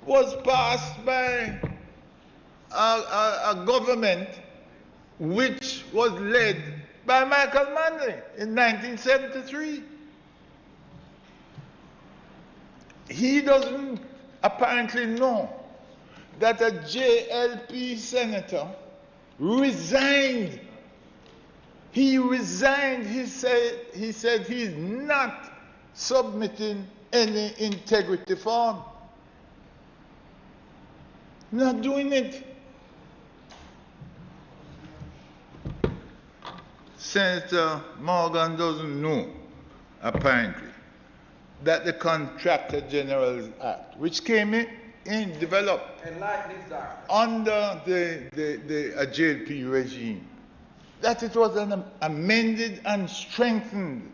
was passed by a government which was led by Michael Manley in 1973. He doesn't apparently know that a JLP senator resigned. He resigned. He said he's not submitting any integrity form. Not doing it. Senator Morgan doesn't know, apparently, that the Contractor General's Act, which came in developed under a JLP regime, that it was amended and strengthened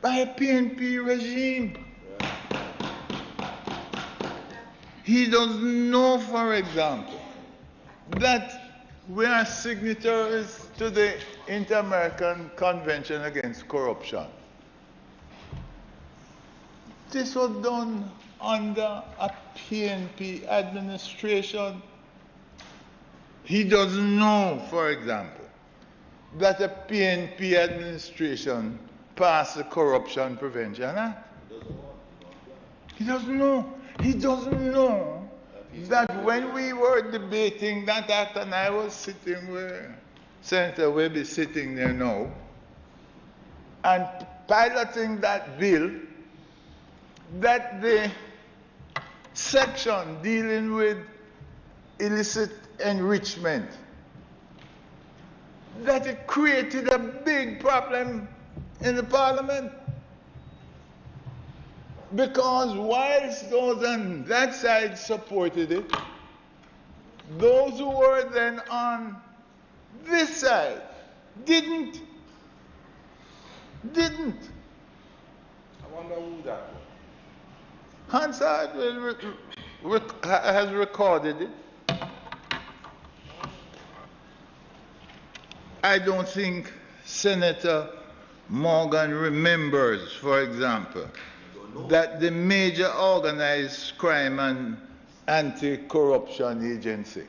by a PNP regime. He doesn't know, for example, that we are signatories to the Inter-American Convention Against Corruption. This was done under a PNP administration. He doesn't know, for example, that a PNP administration passed the Corruption Prevention Act. He doesn't know. He doesn't know that when we were debating that act, and I was sitting where Senator Webb is sitting there now, and piloting that bill, that the section dealing with illicit enrichment, that it created a big problem in the Parliament. Because whilst those on that side supported it, those who were then on this side didn't. I wonder who that was. Hansard has recorded it. I don't think Senator Morgan remembers, for example, that the major organized crime and anti-corruption agency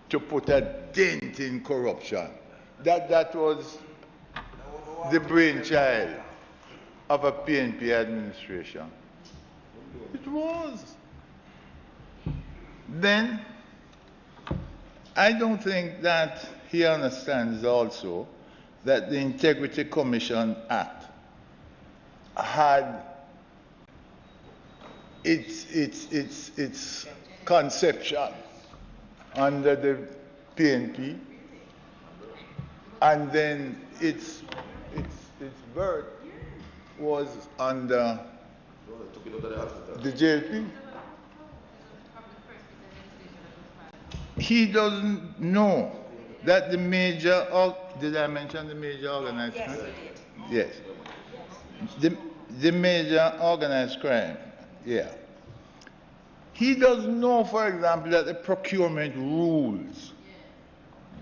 to put a dent in corruption, that was the brainchild of a PNP administration. It was. Then, I don't think that he understands also that the Integrity Commission Act had its conception under the PNP, and then its birth was under the JLP. He doesn't know that the major, did I mention the major organized crime? Yes. The major organized crime, yeah. He doesn't know, for example, that the procurement rules,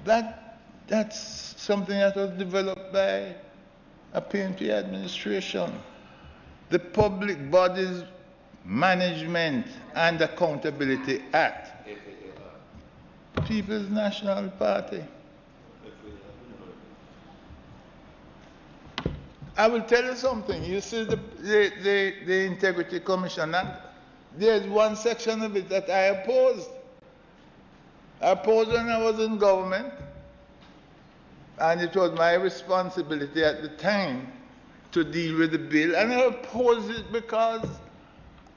that's something that was developed by a PNP administration. The Public Bodies Management and Accountability Act, People's National Party. I will tell you something. You see the Integrity Commission Act, there's one section of it that I opposed. I opposed when I was in government. And it was my responsibility at the time to deal with the bill, and I opposed it because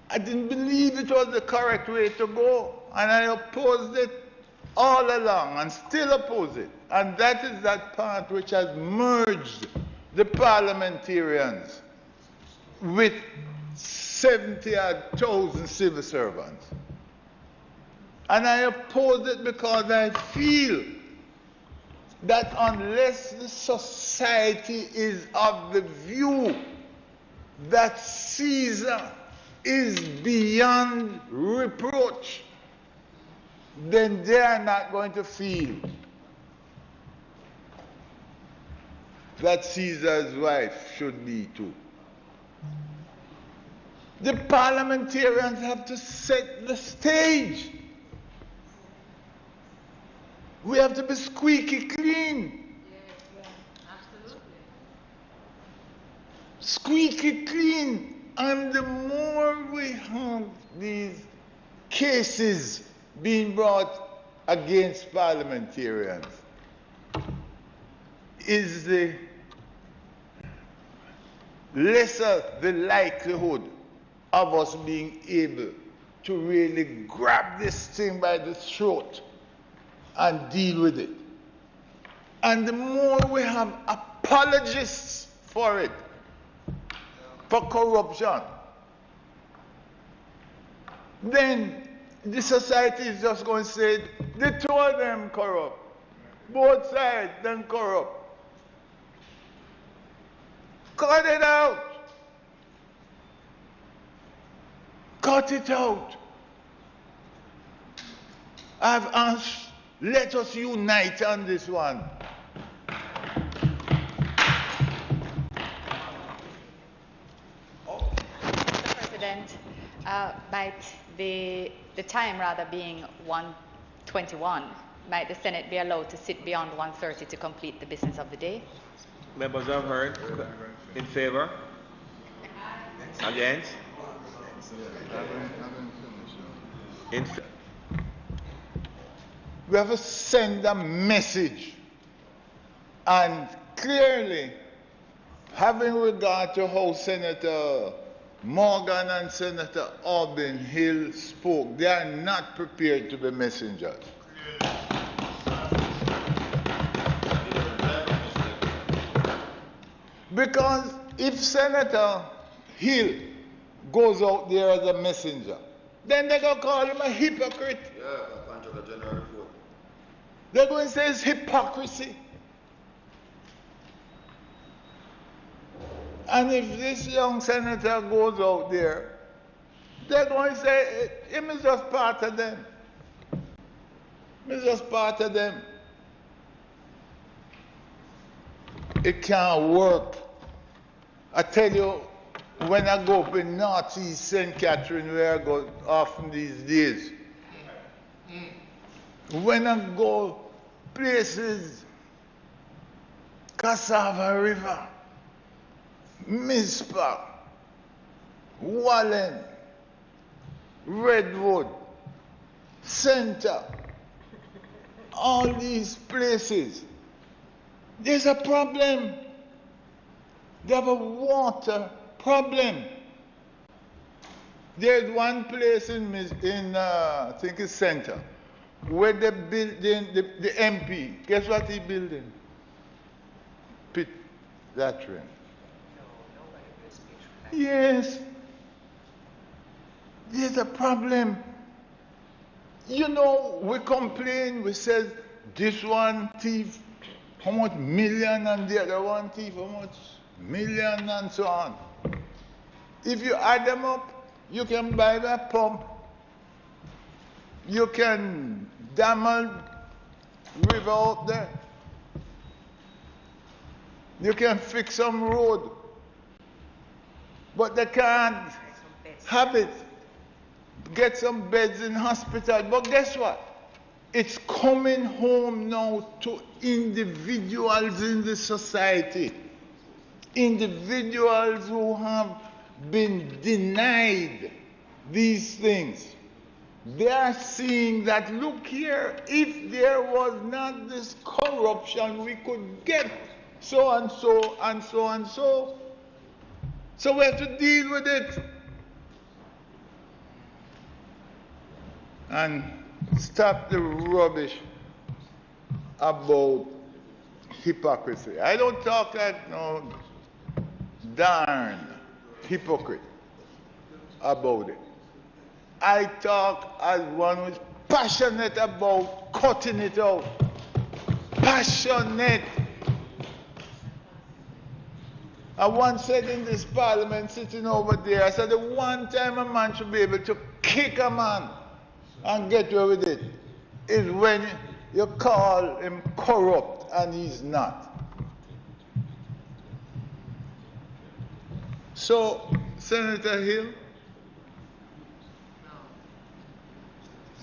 I didn't believe it was the correct way to go, and I opposed it all along and still oppose it. And that is that part which has merged the parliamentarians with 70,000 civil servants. And I oppose it because I feel that unless the society is of the view that Caesar is beyond reproach, then they are not going to feel that Caesar's wife should be too. The parliamentarians have to set the stage. We have to be squeaky clean. Absolutely. Squeaky clean. And the more we have these cases being brought against parliamentarians, is the lesser the likelihood of us being able to really grab this thing by the throat and deal with it. And the more we have apologists for it, for corruption, then the society is just going to say, the two of them corrupt. Both sides, then corrupt. Cut it out. Cut it out. I've asked, let us unite on this one. Mr. President, might the time rather being 1:21, might the Senate be allowed to sit beyond 1:30 to complete the business of the day? Members have heard. In favor? Against? In We have to send a message, and clearly, having regard to how Senator Morgan and Senator Auburn Hill spoke, they are not prepared to be messengers. Because if Senator Hill goes out there as a messenger, then they're going to call him a hypocrite. Yeah, a contract of general report. They're going to say it's hypocrisy. And if this young senator goes out there, they're going to say, him is just part of them. He's just part of them. It can't work. I tell you, when I go up in Northeast St. Catherine, where I go often these days, when I go places, Cassava River, Mizpah, Wallen, Redwood, Center, all these places, there's a problem. They have a water problem. There's one place in I think it's Center, where they're building, the MP, guess what he's building? Pit latrine. Yes. There's a problem. You know, we complain, we say, this one thief, how much million, and the other one thief, how much million, and so on. If you add them up, you can buy that pump. You can dam a river out there. You can fix some road. But they can't have it. Get some beds in hospital. But guess what? It's coming home now to individuals in the society. Individuals who have been denied these things They are seeing that, look here, if there was not this corruption, we could get so and so and so and so. So we have to deal with it. And stop the rubbish about hypocrisy. I don't talk like no darn hypocrite about it. I talk as one who is passionate about cutting it out. Passionate. I once said in this parliament sitting over there, I said the one time a man should be able to kick a man and get away with it is when you call him corrupt and he's not. So, Senator Hill,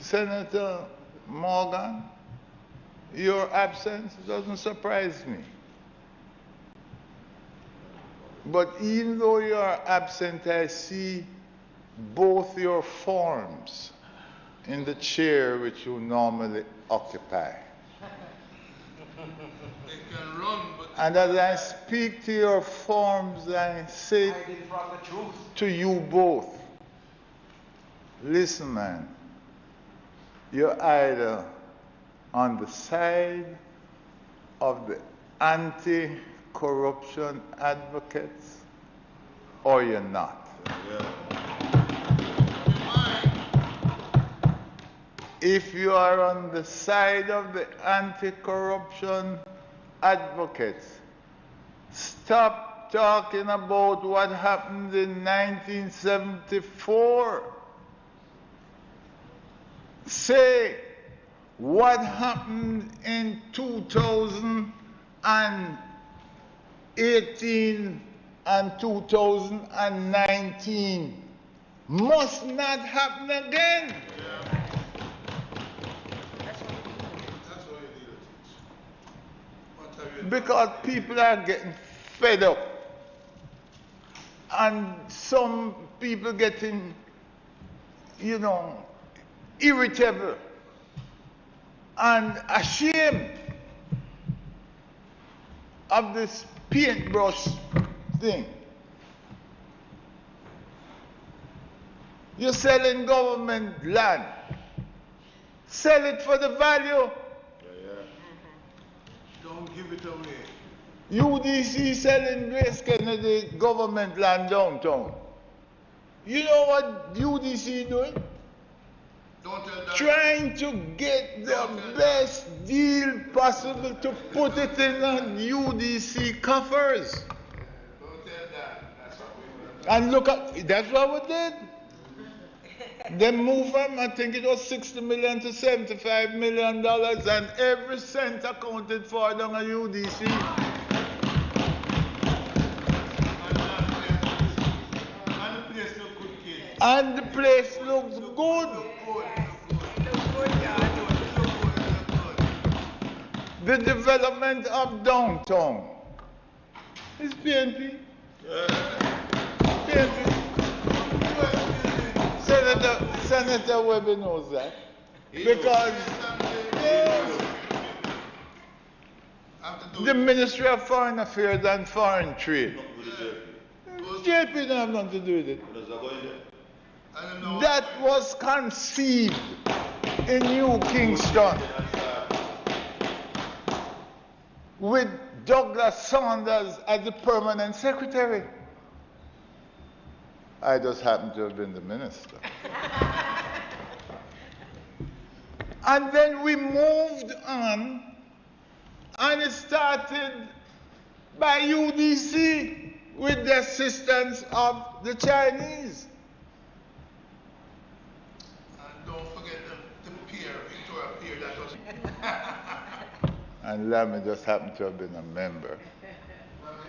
Senator Morgan, your absence doesn't surprise me. But even though you are absent, I see both your forms in the chair which you normally occupy. And as I speak to your forms, I say to you both, listen, man, you're either on the side of the anti-corruption advocates or you're not. Yeah. If you are on the side of the anti-corruption advocates, stop talking about what happened in 1974. Say what happened in 2018 and 2019 must not happen again. Yeah. Because people are getting fed up. And some people getting, irritable and ashamed of this paintbrush thing. You're selling government land. Sell it for the value. Don't give it away. UDC selling Grace Kennedy government land downtown. You know what UDC doing? Don't tell that. Trying to get the best deal possible to put it in UDC coffers. Don't tell that. That's what we will. And look at, that's what we did. They moved from, I think it was $60 million to $75 million, and every cent accounted for down at UDC. And the place looks good. The development of downtown is PNP. PNP. Senator Webber knows that. Because the Ministry of Foreign Affairs and Foreign Trade. JP didn't have nothing to do with it. That was conceived in New Kingston with Douglas Saunders as the permanent secretary. I just happen to have been the minister. And then we moved on, and it started by UDC with the assistance of the Chinese. And don't forget the peer, Victoria Peer, that was. And Lamy just happened to have been a member.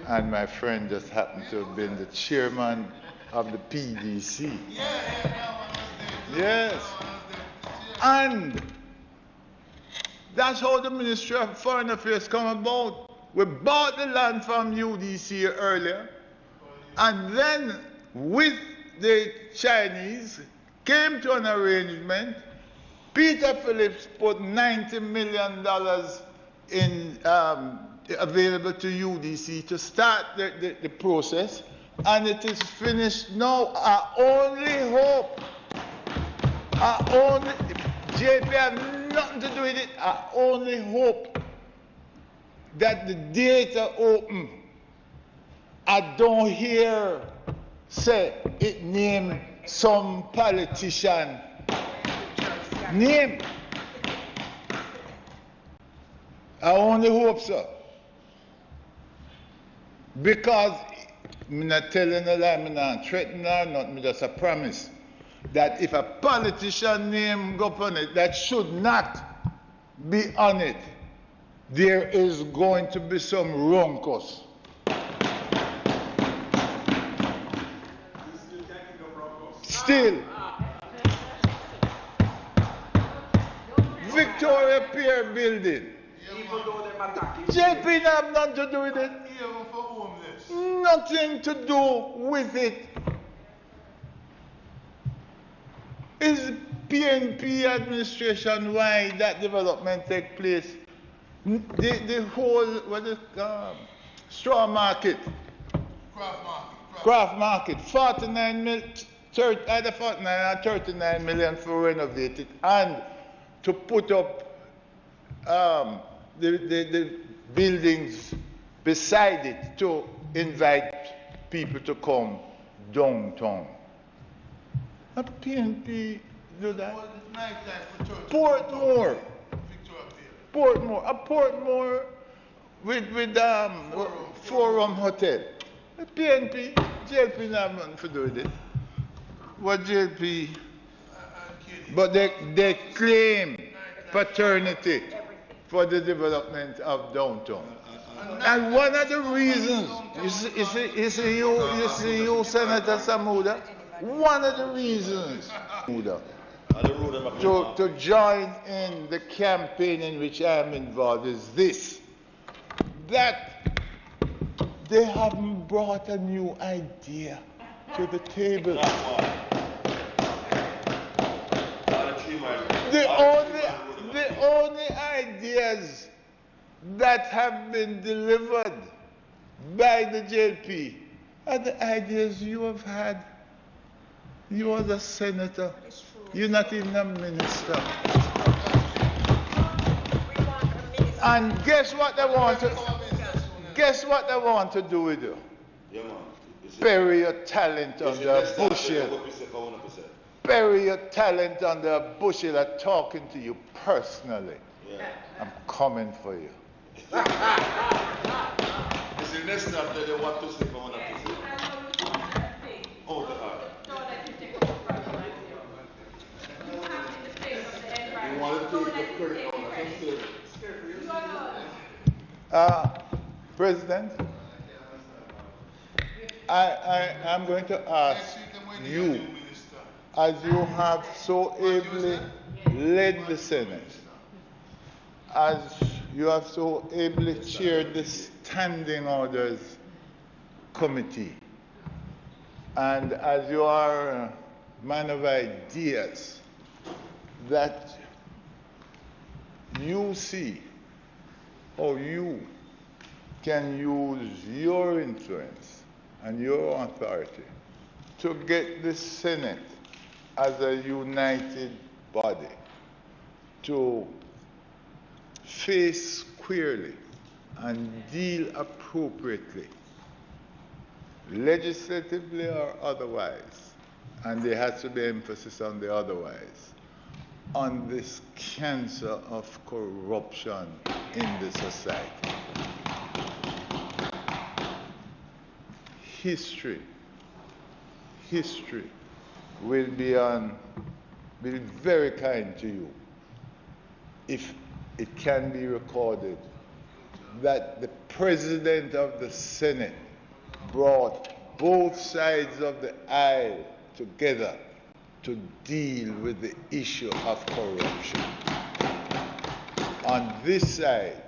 And my friend just happened to have been the chairman of the PDC. Yes. And that's how the Ministry of Foreign Affairs come about. We bought the land from UDC earlier, and then with the Chinese, came to an arrangement. Peter Phillips put $90 million in available to UDC to start the process, and it is finished now. Our only hope, JP have nothing to do with it. I only hope that the data open. I don't hear say it name some politician name. I only hope so. Because I'm not telling a lie, I'm not threatening or nothing, just a promise that if a politician name go on it that should not be on it, there is going to be some ruckus. Still, Victoria Pier building. Even though they're attacking. JP have nothing to do with it. Even for homeless. Nothing to do with it. Is PNP administration why that development take place? The whole straw market, craft market, 49 million, either 49 or 39 million for renovate it and to put up the buildings beside it to invite people to come downtown. A PNP do that. Portmore. Portmore with Forum Hotel. The PNP, JP have nothing to do with it. What JP? But they claim paternity for the development of downtown. And one of the reasons, you see you, Senator Samuda, one of the reasons to join in the campaign in which I am involved is this, that they haven't brought a new idea to the table. The only ideas that have been delivered by the JP are the ideas you have had. You are the senator. You're not even a minister. And guess what they want to? Guess what they want to do with you? Bury your talent under a bushel. Bury your talent under a bushel of talking to you personally. I'm coming for you. Next time they want to sleep on oh, the heart. You want to take the President, I am going to ask you, as you have so ably led the Senate, as you have so ably chaired the Standing Orders Committee, and as you are a man of ideas, that you see how you can use your influence and your authority to get the Senate as a united body to face squarely and deal appropriately, legislatively or otherwise, and there has to be emphasis on the otherwise, on this cancer of corruption in the society. History will be very kind to you if it can be recorded that the President of the Senate brought both sides of the aisle together to deal with the issue of corruption. On this side,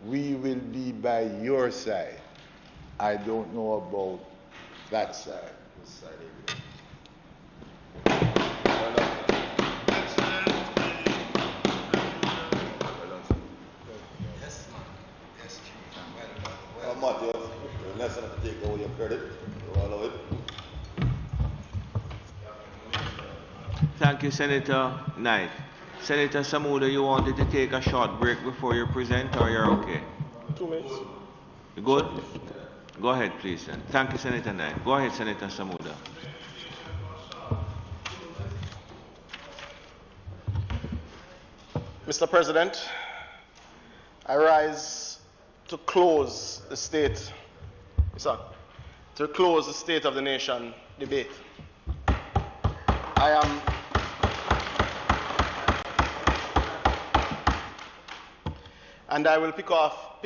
we will be by your side. I don't know about that side. This side. Matthias, you're not going to take away your credit. You allow it. Thank you, Senator Knight. Senator Samuda, you wanted to take a short break before you present, or you're okay? 2 minutes. You good? Go ahead, please. Then. Thank you, Senator Knight. Go ahead, Senator Samuda. Mr. President, I rise to close the State of the Nation debate. And I will pick up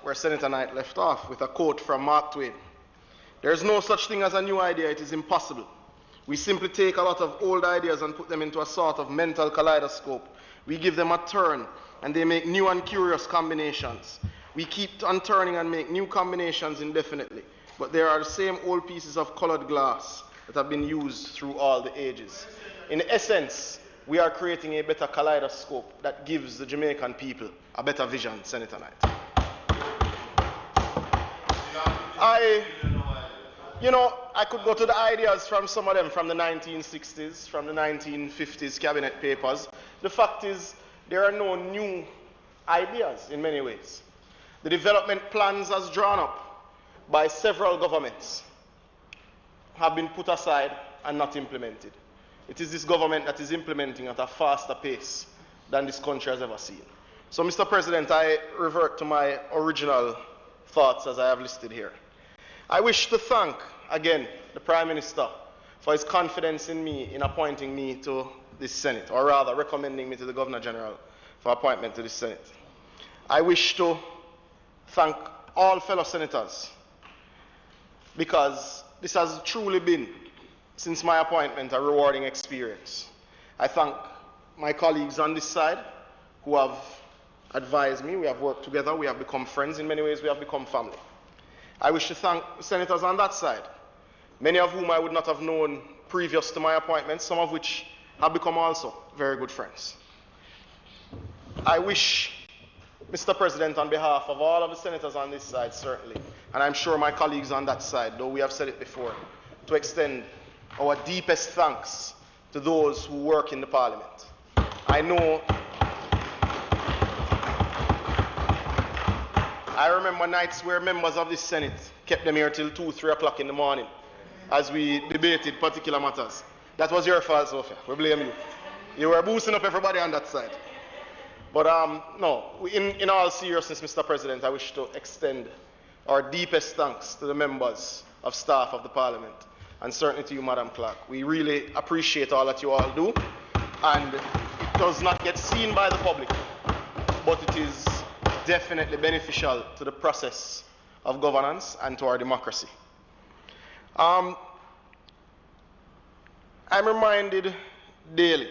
where Senator Knight left off with a quote from Mark Twain. There is no such thing as a new idea, it is impossible. We simply take a lot of old ideas and put them into a sort of mental kaleidoscope. We give them a turn, and they make new and curious combinations. We keep on turning and make new combinations indefinitely, but there are the same old pieces of colored glass that have been used through all the ages. In essence, we are creating a better kaleidoscope that gives the Jamaican people a better vision, Senator Knight. I could go to the ideas from some of them from the 1960s, from the 1950s cabinet papers. The fact is, there are no new ideas in many ways. The development plans as drawn up by several governments have been put aside and not implemented. It is this government that is implementing at a faster pace than this country has ever seen. So, Mr. President, I revert to my original thoughts as I have listed here. I wish to thank, again, the Prime Minister for his confidence in me in appointing me to this Senate, or rather recommending me to the Governor General for appointment to this Senate. I wish to thank all fellow senators because this has truly been, since my appointment, a rewarding experience. I thank my colleagues on this side who have advised me. We have worked together. We have become friends. In many ways, we have become family. I wish to thank senators on that side, many of whom I would not have known previous to my appointment, some of which have become also very good friends. I wish, Mr. President, on behalf of all of the senators on this side, certainly, and I'm sure my colleagues on that side, though we have said it before, to extend our deepest thanks to those who work in the Parliament. I remember nights where members of this Senate kept them here till 2, 3 o'clock in the morning as we debated particular matters. That was your fault, Sophia. We blame you. You were boosting up everybody on that side. But no, in all seriousness, Mr. President, I wish to extend our deepest thanks to the members of staff of the Parliament, and certainly to you, Madam Clerk. We really appreciate all that you all do, and it does not get seen by the public, but it is definitely beneficial to the process of governance and to our democracy. I'm reminded daily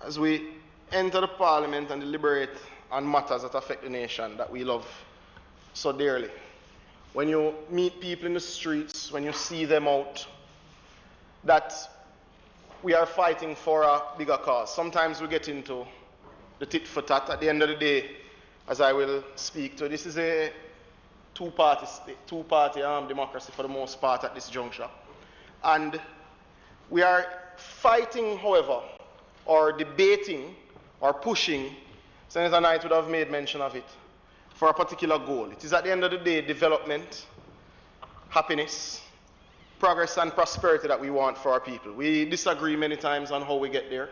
as we enter the Parliament and deliberate on matters that affect the nation that we love so dearly. When you meet people in the streets, when you see them out, that we are fighting for a bigger cause. Sometimes we get into the tit for tat. At the end of the day, as I will speak to, this is a two-party democracy for the most part at this juncture. And we are fighting, however, or debating, or pushing, Senator Knight would have made mention of it, for a particular goal. It is at the end of the day development, happiness, progress and prosperity that we want for our people. We disagree many times on how we get there,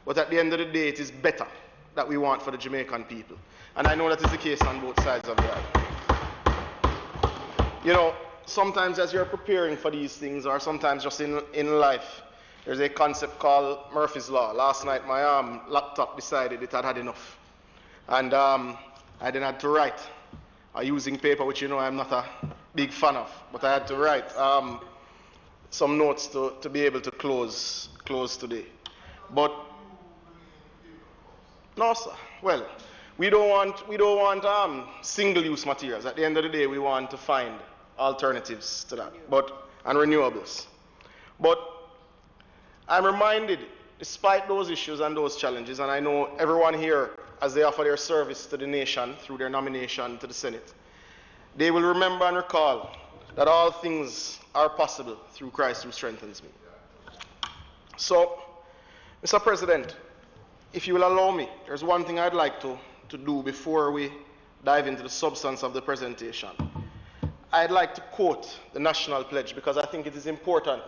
but at the end of the day it is better that we want for the Jamaican people. And I know that is the case on both sides of the aisle. You know, sometimes as you're preparing for these things, or sometimes just in life, there's a concept called Murphy's Law. Last night my laptop decided it had had enough. And I then had to write using paper, which you know I'm not a big fan of, but I had to write some notes to be able to close today. But no, sir. Well, we don't want single-use materials. At the end of the day, we want to find alternatives to that, and renewables. But I'm reminded, despite those issues and those challenges, and I know everyone here, as they offer their service to the nation through their nomination to the Senate, they will remember and recall that all things are possible through Christ who strengthens me. So, Mr. President, if you will allow me, there's one thing I'd like to do before we dive into the substance of the presentation. I'd like to quote the National Pledge because I think it is important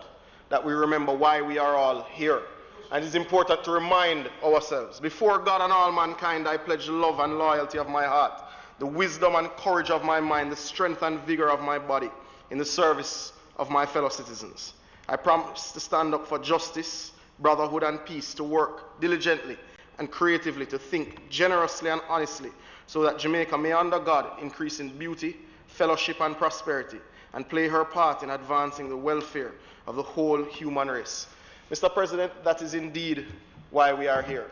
that we remember why we are all here. And it is important to remind ourselves, before God and all mankind, I pledge the love and loyalty of my heart, the wisdom and courage of my mind, the strength and vigor of my body, in the service of my fellow citizens. I promise to stand up for justice, brotherhood, and peace, to work diligently and creatively, to think generously and honestly, so that Jamaica may, under God, increase in beauty, fellowship, and prosperity, and play her part in advancing the welfare of the whole human race. Mr. President, that is indeed why we are here.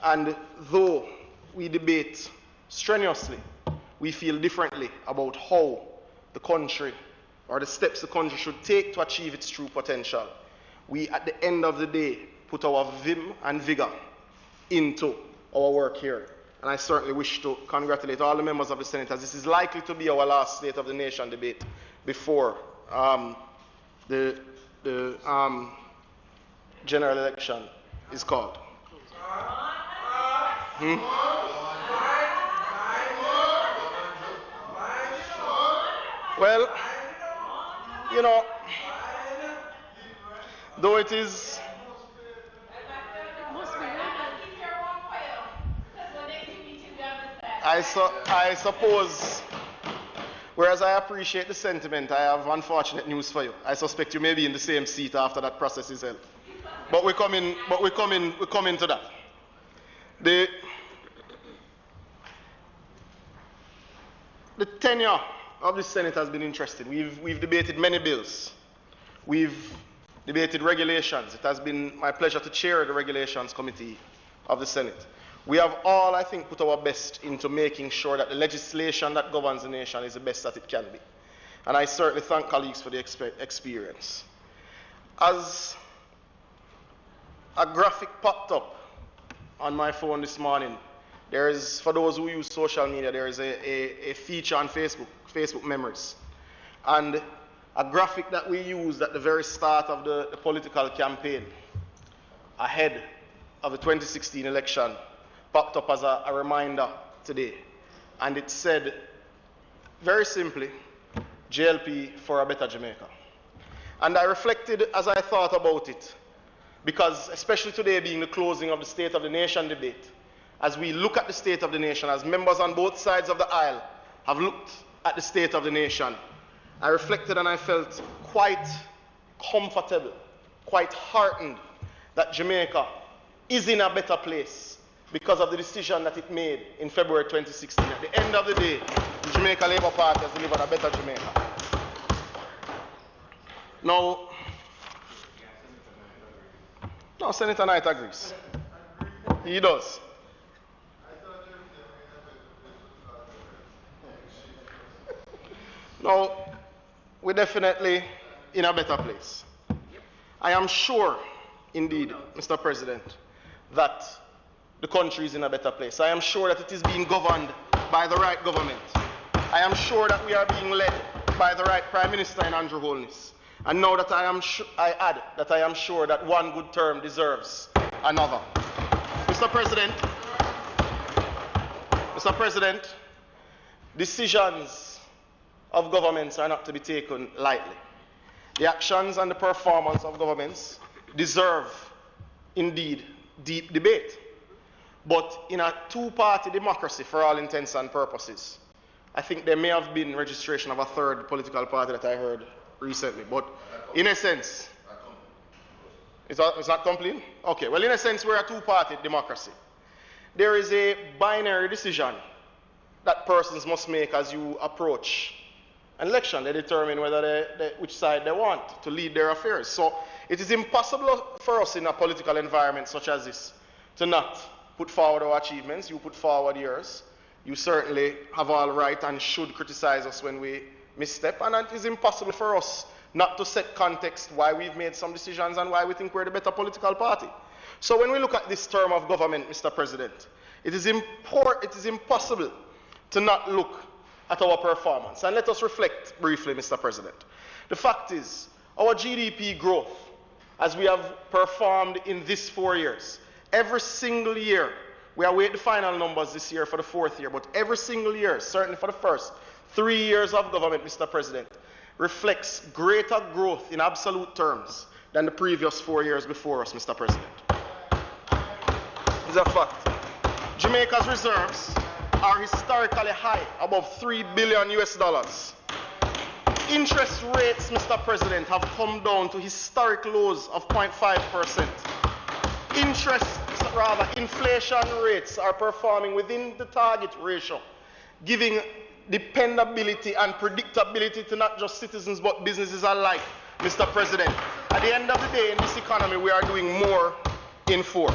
And though we debate strenuously, we feel differently about how the country, or the steps the country should take to achieve its true potential. We, at the end of the day, put our vim and vigor into our work here. And I certainly wish to congratulate all the members of the Senate, as this is likely to be our last State of the Nation debate before the general election is called. Well, you know, though it is I suppose, whereas I appreciate the sentiment, I have unfortunate news for you. I suspect you may be in the same seat after that process is held. But we come into that. The tenure of the Senate has been interesting. We've debated many bills. We've debated regulations. It has been my pleasure to chair the Regulations Committee of the Senate. We have all, I think, put our best into making sure that the legislation that governs the nation is the best that it can be. And I certainly thank colleagues for the experience. As a graphic popped up on my phone this morning, there is, for those who use social media, there is a feature on Facebook Memories. And a graphic that we used at the very start of the political campaign, ahead of the 2016 election, popped up as a reminder today. And it said, very simply, JLP for a better Jamaica. And I reflected as I thought about it, because especially today being the closing of the State of the Nation debate, as we look at the state of the nation, as members on both sides of the aisle have looked at the state of the nation, I reflected and I felt quite comfortable, quite heartened that Jamaica is in a better place because of the decision that it made in February 2016. At the end of the day, the Jamaica Labour Party has delivered a better Jamaica. Now, no, Senator Knight agrees. He does. Now, we're definitely in a better place. I am sure, indeed, Mr. President, that the country is in a better place. I am sure that it is being governed by the right government. I am sure that we are being led by the right Prime Minister in Andrew Holness. And now that I add that I am sure that one good term deserves another. Mr. President, decisions of governments are not to be taken lightly. The actions and the performance of governments deserve, indeed, deep debate. But in a two-party democracy, for all intents and purposes, I think there may have been registration of a third political party that I heard recently. But in a sense, it's not complete? Okay, well, in a sense, we're a two-party democracy. There is a binary decision that persons must make as you approach an election. They determine whether which side they want to lead their affairs. So it is impossible for us in a political environment such as this to not put forward our achievements. You put forward yours. You certainly have all right and should criticize us when we misstep. And it is impossible for us not to set context why we've made some decisions and why we think we're the better political party. So when we look at this term of government, Mr. President, it is impossible to not look at our performance. And let us reflect briefly, Mr. President. The fact is, our GDP growth, as we have performed in this 4 years, every single year, we await the final numbers this year for the 4th year, but every single year, certainly for the first 3 years of government, Mr. President, reflects greater growth in absolute terms than the previous 4 years before us, Mr. President. It's a fact. Jamaica's reserves are historically high, above $3 billion US. Interest rates, Mr. President, have come down to historic lows of 0.5%. Inflation rates are performing within the target ratio, giving dependability and predictability to not just citizens but businesses alike, Mr. President. At the end of the day, in this economy, we are doing more in 4.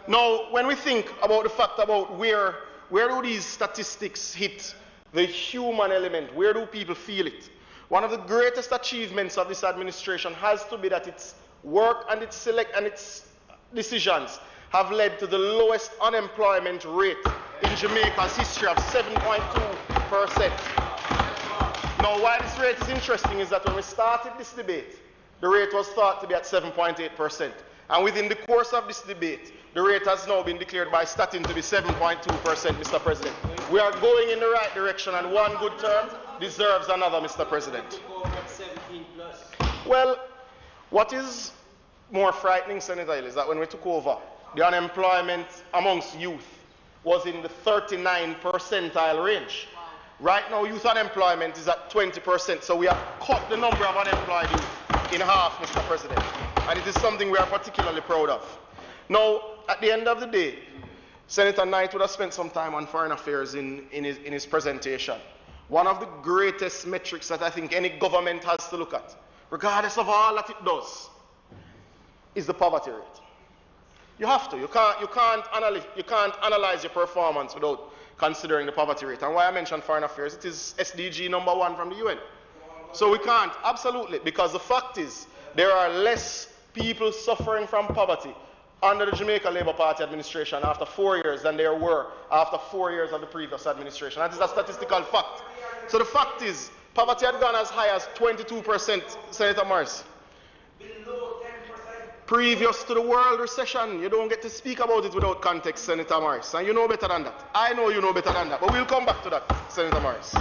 Now, when we think about the fact about where do these statistics hit the human element, where do people feel it? One of the greatest achievements of this administration has to be that its work and its decisions have led to the lowest unemployment rate in Jamaica's history of 7.2%. Now, why this rate is interesting is that when we started this debate, the rate was thought to be at 7.8%. And within the course of this debate, the rate has now been declared by Statin to be 7.2%, Mr. President. We are going in the right direction, and one good term deserves another, Mr. President. Well, what is more frightening, Senator Hill, is that when we took over, the unemployment amongst youth was in the 39 percentile range. Right now, youth unemployment is at 20%, so we have cut the number of unemployed youth in half, Mr. President. And it is something we are particularly proud of. Now, at the end of the day, Senator Knight would have spent some time on foreign affairs in his presentation. One of the greatest metrics that I think any government has to look at, regardless of all that it does, is the poverty rate. You have to. You can't analyze your performance without considering the poverty rate. And why I mentioned foreign affairs, it is SDG number 1 from the UN. So we can't, absolutely, because the fact is there are less people suffering from poverty under the Jamaica Labour Party administration after 4 years than there were after 4 years of the previous administration. That is a statistical fact. So the fact is, poverty had gone as high as 22%, Senator Morris. Below 10%. Previous to the world recession. You don't get to speak about it without context, Senator Morris. And you know better than that. I know you know better than that. But we'll come back to that, Senator Morris.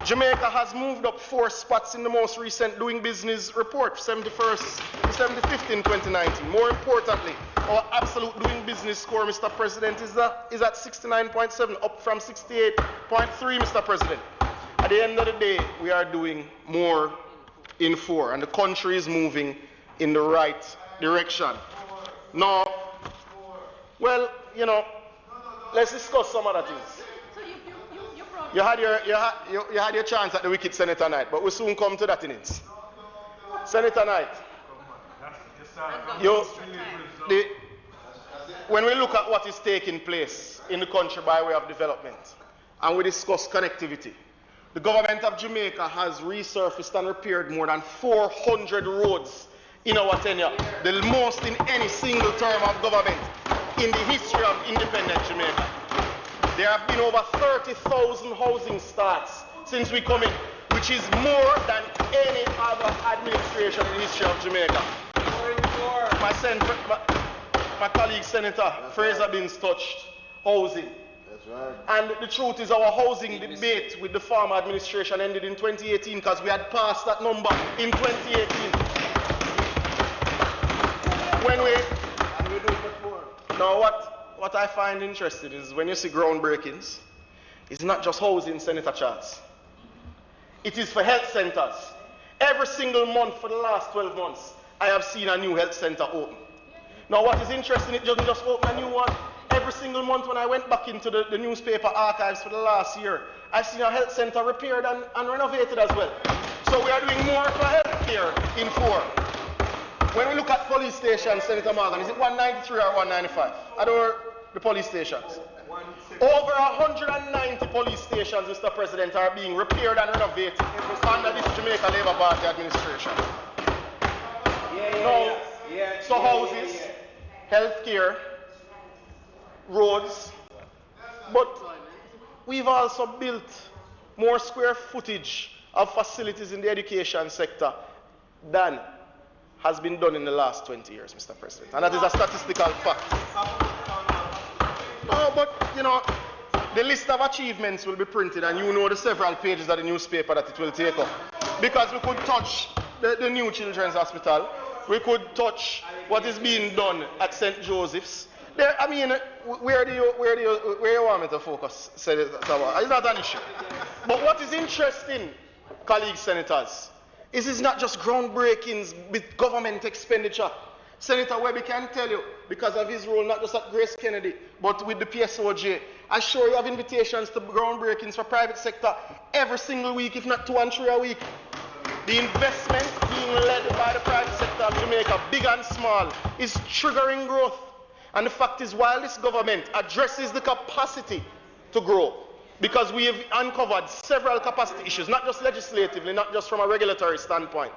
Jamaica has moved up 4 spots in the most recent Doing Business report, 71st to 75th in 2019. More importantly, our absolute Doing Business score, Mr. President, is at 69.7, up from 68.3, Mr. President. At the end of the day, we are doing more in 4, and the country is moving in the right direction. Now, well, you know, let's discuss some other things. You had your chance at the wicked Senator Knight, but we'll soon come to that in it. Senator Knight, when we look at what is taking place in the country by way of development, and we discuss connectivity, the government of Jamaica has resurfaced and repaired more than 400 roads in our tenure, the most in any single term of government in the history of independent Jamaica. There have been over 30,000 housing starts since we come in, which is more than any other administration in the history of Jamaica. My colleague Senator Fraser Binns touched housing. That's right. And the truth is our housing debate with the former administration ended in 2018 because we had passed that number in 2018. Now what I find interesting is when you see groundbreakings, it's not just housing, Senator Charles. It is for health centers. Every single month for the last 12 months, I have seen a new health center open. Now what is interesting, it doesn't just open a new one. Every single month when I went back into the newspaper archives for the last year, I've seen a health center repaired and renovated as well. So we are doing more for health care in 4. When we look at police stations, Senator Morgan, is it 193 or 195? I don't know the police stations. Over 190 police stations, Mr. President, are being repaired and renovated under this Jamaica Labour Party administration. So houses, health care, roads. But we've also built more square footage of facilities in the education sector than has been done in the last 20 years, Mr. President. And that is a statistical fact. Oh, but, you know, the list of achievements will be printed, and you know the several pages of the newspaper that it will take up. Because we could touch the new Children's Hospital. We could touch what is being done at St. Joseph's. There, I mean, where do you want me to focus, Senator? It's not an issue. But what is interesting, colleagues senators, is it's not just groundbreakings with government expenditure. Senator Webby can tell you, because of his role not just at Grace Kennedy, but with the PSOJ, I sure you have invitations to groundbreakings for private sector every single week, if not 2 and 3 a week. The investment being led by the private sector of Jamaica, big and small, is triggering growth. And the fact is, while this government addresses the capacity to grow, because we have uncovered several capacity issues, not just legislatively, not just from a regulatory standpoint,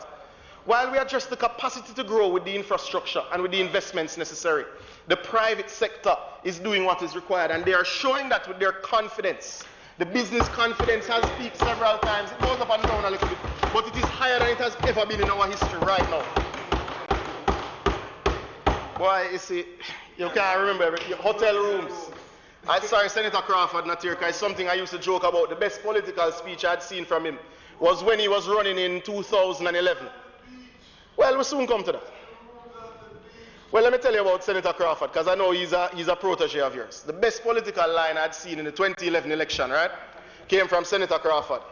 while we address the capacity to grow with the infrastructure and with the investments necessary, the private sector is doing what is required, and they are showing that with their confidence. The business confidence has peaked several times. It goes up and down a little bit, but it is higher than it has ever been in our history right now. Boy, you see, you can't remember hotel rooms. I'm sorry, Senator Crawford not here, because it's something I used to joke about. The best political speech I'd seen from him was when he was running in 2011. Well, we'll soon come to that. Well, let me tell you about Senator Crawford, because I know he's a protege of yours. The best political line I'd seen in the 2011 election, right, came from Senator Crawford.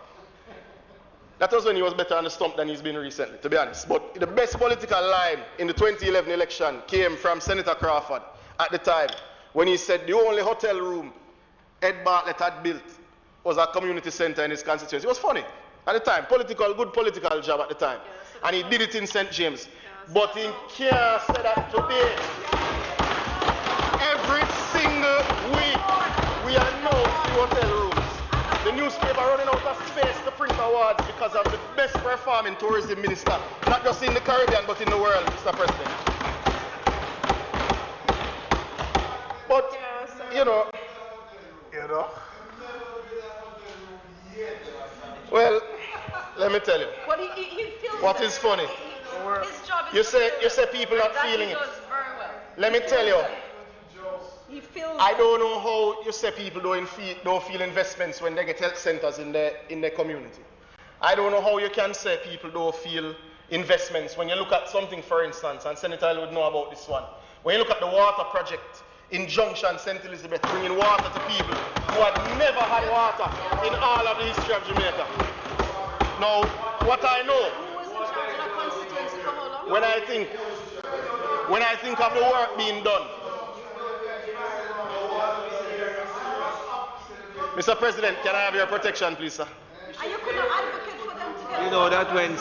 That was when he was better on the stump than he's been recently, to be honest. But the best political line in the 2011 election came from Senator Crawford at the time, when he said the only hotel room Ed Bartlett had built was a community center in his constituency. It was funny at the time, good political job at the time. And he did it in St. James. But he can't say that today. Every single week, we are now in hotel rooms. The newspaper running out of space to print awards because of the best performing tourism minister, not just in the Caribbean, but in the world, Mr. President. But, you know, well, let me tell you, what is funny? You say people not feeling it. Let me tell you, I don't know how you say people don't feel investments when they get health centers in their community. I don't know how you can say people don't feel investments when you look at something, for instance, and Senator would know about this one. When you look at the water project in Junction, St. Elizabeth, bringing water to people who had never had water in all of the history of Jamaica. Now, what I know, when I think of the work being done, Mr. President, can I have your protection, please, sir? You know that when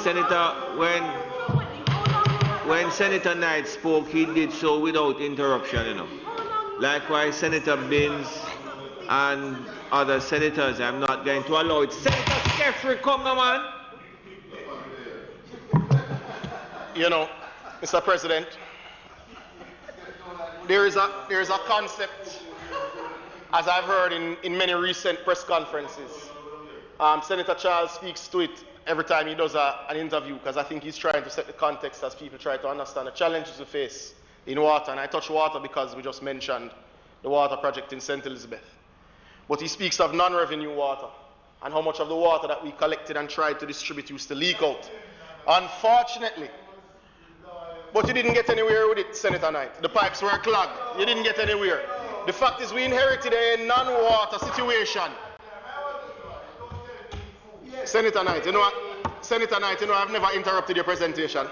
Senator Knight spoke, he did so without interruption, you know. Likewise, Senator Binns and other senators, I'm not going to allow it. Senator Jeffrey, come on, man. You know, Mr. President, there is a concept, as I've heard in many recent press conferences. Senator Charles speaks to it every time he does an interview, because I think he's trying to set the context as people try to understand the challenges we face in water. And I touch water because we just mentioned the water project in St. Elizabeth. But he speaks of non-revenue water and how much of the water that we collected and tried to distribute used to leak out. Unfortunately, but you didn't get anywhere with it, Senator Knight. The pipes were clogged. You didn't get anywhere. The fact is we inherited a non-water situation. Senator Knight, you know what? Senator Knight, you know I've never interrupted your presentation.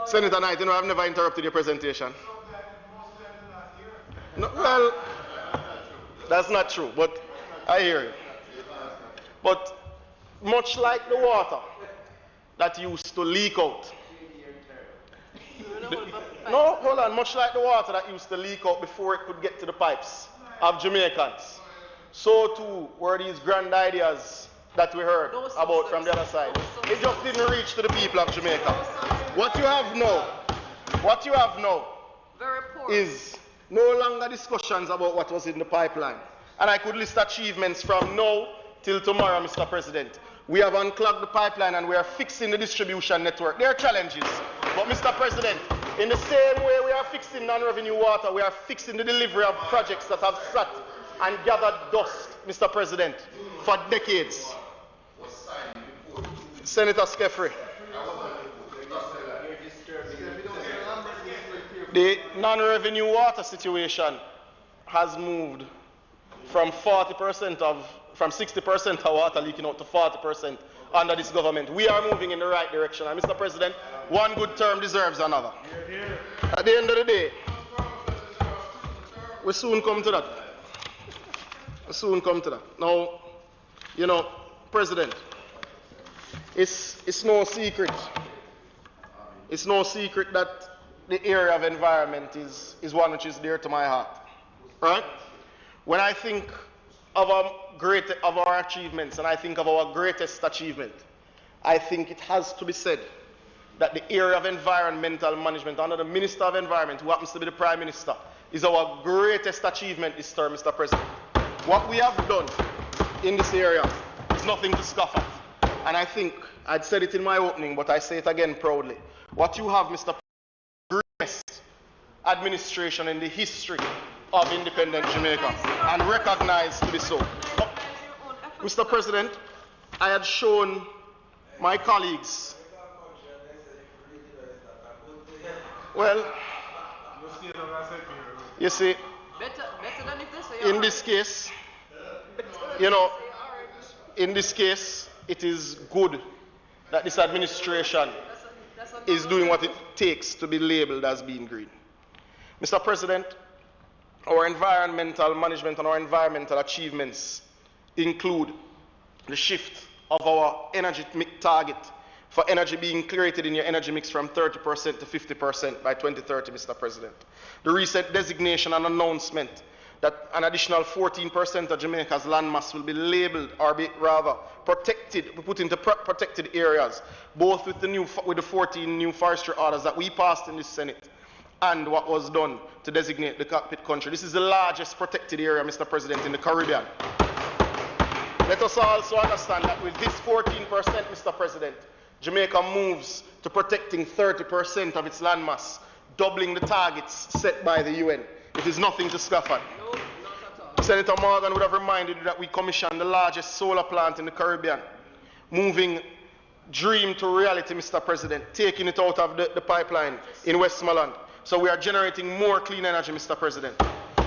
Senator Knight, you know I've never interrupted your presentation. No, well, that's not true, but I hear you. But much like the water that used to leak out. No, hold on. Much like the water that used to leak out before it could get to the pipes of Jamaicans, so too were these grand ideas that we heard about from the other side. It just didn't reach to the people of Jamaica. What you have now is no longer discussions about what was in the pipeline. And I could list achievements from now till tomorrow, Mr. President. We have unclogged the pipeline and we are fixing the distribution network. There are challenges. But Mr. President, in the same way we are fixing non-revenue water, we are fixing the delivery of projects that have sat and gathered dust, Mr. President, for decades. Senator Skeffrey. The non-revenue water situation has moved from 60% of water leaking out to 40% under this government. We are moving in the right direction. And Mr. President, one good term deserves another. At the end of the day, we soon come to that. We soon come to that. Now, you know, President, it's no secret. It's no secret that the area of environment is one which is dear to my heart. Right? When I think of our achievements and I think of our greatest achievement, I think it has to be said that the area of environmental management under the Minister of Environment, who happens to be the Prime Minister, is our greatest achievement this term, Mr. President. What we have done in this area is nothing to scoff at. And I think, I'd said it in my opening, but I say it again proudly. What you have, Mr. President, greatest administration in the history of independent Jamaica, and recognized to be so. Mr. President, I had shown my colleagues, well, you see, in this case, you know, in this case, it is good that this administration is doing what it takes to be labeled as being green. Mr. President, our environmental management and our environmental achievements include the shift of our energy target for energy being created in your energy mix from 30% to 50% by 2030, Mr. President. The recent designation and announcement that an additional 14% of Jamaica's landmass will be labeled, or be rather protected, put into protected areas, both with the 14 new forestry orders that we passed in this Senate, and what was done to designate the cockpit country. This is the largest protected area, Mr. President, in the Caribbean. Let us also understand that with this 14%, Mr. President, Jamaica moves to protecting 30% of its landmass, doubling the targets set by the UN. It is nothing to scoff at. No, not at all. Senator Morgan would have reminded you that we commissioned the largest solar plant in the Caribbean, moving dream to reality, Mr. President, taking it out of the pipeline in Westmoreland. So we are generating more clean energy, Mr. President.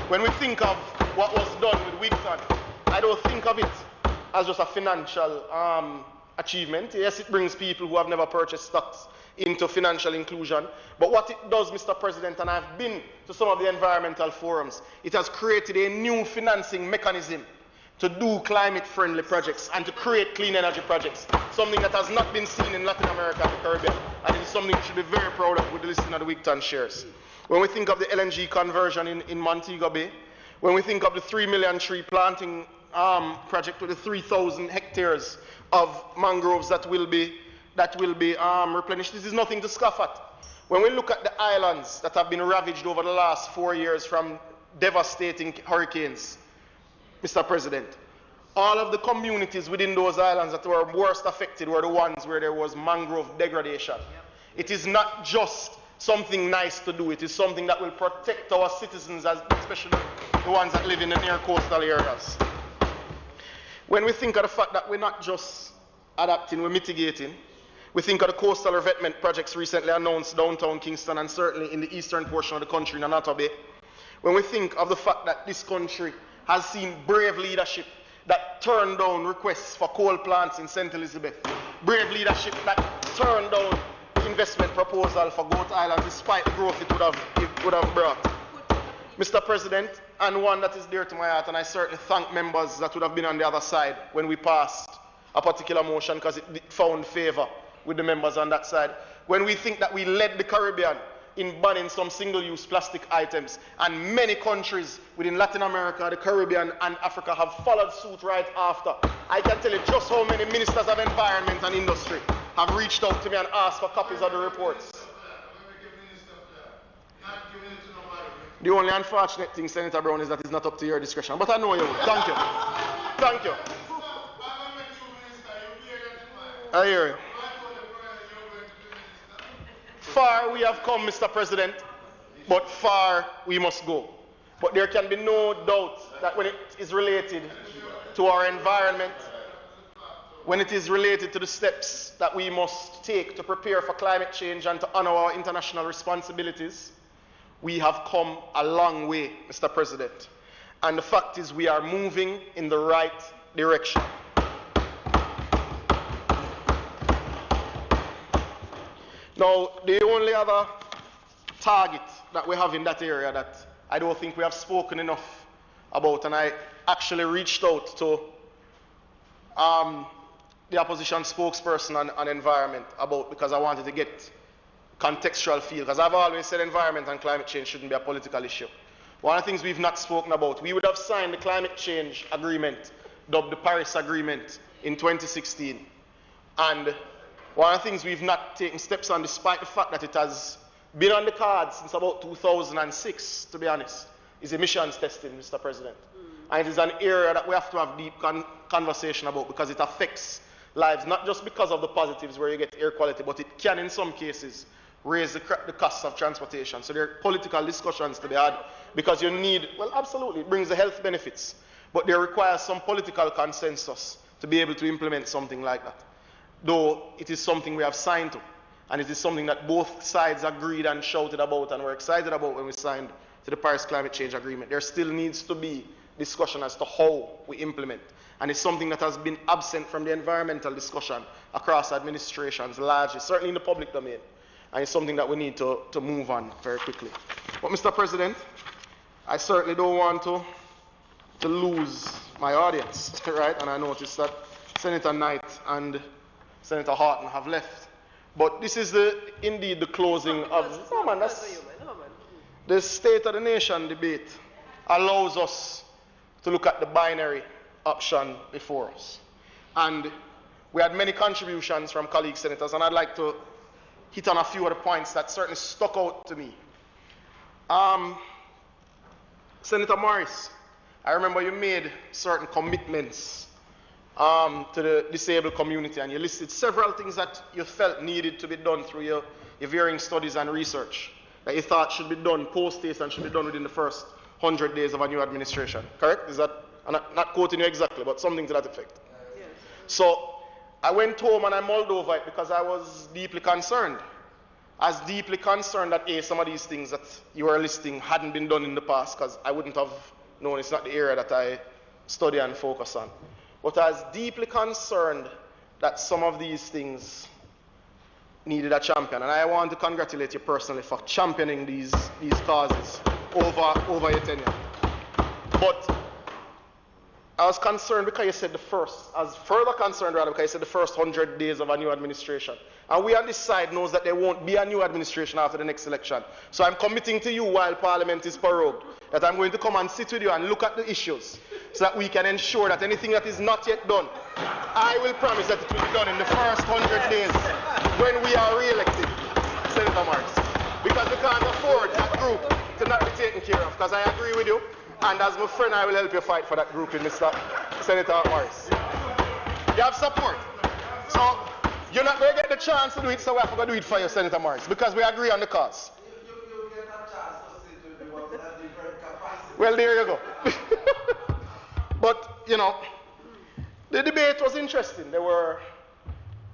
When we think of what was done with Wigton, I don't think of it as just a financial achievement. Yes, it brings people who have never purchased stocks into financial inclusion. But what it does, Mr. President, and I've been to some of the environmental forums, it has created a new financing mechanism to do climate-friendly projects and to create clean energy projects, something that has not been seen in Latin America and the Caribbean, and it is something we should be very proud of with the listing of the Wigton shares. When we think of the LNG conversion in Montego Bay, when we think of the 3 million tree planting project with the 3,000 hectares of mangroves that will be replenished, this is nothing to scoff at. When we look at the islands that have been ravaged over the last 4 years from devastating hurricanes, Mr. President, all of the communities within those islands that were worst affected were the ones where there was mangrove degradation. Yep. It is not just something nice to do, it is something that will protect our citizens, especially the ones that live in the near coastal areas. When we think of the fact that we're not just adapting, we're mitigating, we think of the coastal revetment projects recently announced downtown Kingston and certainly in the eastern portion of the country in Anata Bay. When we think of the fact that this country has seen brave leadership that turned down requests for coal plants in St. Elizabeth, brave leadership that turned down investment proposal for Goat Island despite the growth it would have brought. Mr. President, and one that is dear to my heart, and I certainly thank members that would have been on the other side when we passed a particular motion because it found favor with the members on that side. When we think that we led the Caribbean in banning some single-use plastic items, and many countries within Latin America, the Caribbean, and Africa have followed suit right after. I can tell you just how many ministers of environment and industry have reached out to me and asked for copies of the reports. The only unfortunate thing, Senator Brown, is that it's not up to your discretion. But I know you will. Thank you. Thank you. I hear you. Far we have come, Mr. President, but far we must go. But there can be no doubt that when it is related to our environment, when it is related to the steps that we must take to prepare for climate change and to honor our international responsibilities, we have come a long way, Mr. President. And the fact is we are moving in the right direction. Now, the only other target that we have in that area that I don't think we have spoken enough about, and I actually reached out to the opposition spokesperson on environment about, because I wanted to get contextual feel, because I've always said environment and climate change shouldn't be a political issue. One of the things we've not spoken about, we would have signed the climate change agreement, dubbed the Paris Agreement, in 2016. And one of the things we've not taken steps on, despite the fact that it has been on the cards since about 2006, to be honest, is emissions testing, Mr. President. And it is an area that we have to have deep conversation about, because it affects lives, not just because of the positives where you get air quality, but it can, in some cases, raise the costs of transportation. So there are political discussions to be had, because you need, well, absolutely, it brings the health benefits, but there requires some political consensus to be able to implement something like that. Though it is something we have signed to, and it is something that both sides agreed and shouted about and were excited about when we signed to the Paris Climate Change Agreement. There still needs to be discussion as to how we implement. And it's something that has been absent from the environmental discussion across administrations largely, certainly in the public domain. And it's something that we need to move on very quickly. But Mr. President, I certainly don't want to lose my audience, right? And I noticed that Senator Knight and Senator Horton have left. But this is indeed the closing of the State of the Nation debate allows us to look at the binary option before us. And we had many contributions from colleague senators, and I'd like to hit on a few of the points that certainly stuck out to me. Senator Morris, I remember you made certain commitments to the disabled community, and you listed several things that you felt needed to be done through your varying studies and research that you thought should be done post-haste and should be done within the first 100 days of a new administration. Correct? Is that, I'm not quoting you exactly, but something to that effect. Yes. So I went home and I mulled over it because I was deeply concerned. As deeply concerned that some of these things that you were listing hadn't been done in the past, because I wouldn't have known, it's not the area that I study and focus on. But I was deeply concerned that some of these things needed a champion. And I want to congratulate you personally for championing these causes over your tenure. But I was concerned because you said because you said the first 100 days of a new administration. And we on this side knows that there won't be a new administration after the next election. So I'm committing to you while Parliament is prorogued that I'm going to come and sit with you and look at the issues so that we can ensure that anything that is not yet done, I will promise that it will be done in the first 100 days when we are re-elected, Senator Morris. Because we can't afford that group to not be taken care of. Because I agree with you, and as my friend, I will help you fight for that group in Mr. Senator Morris. You have support. So you're not going to get the chance to do it, so we have to do it for you, Senator Morris, because we agree on the cause. You get a chance to say to me what a different capacity. Well, there you go. But, you know, the debate was interesting. There were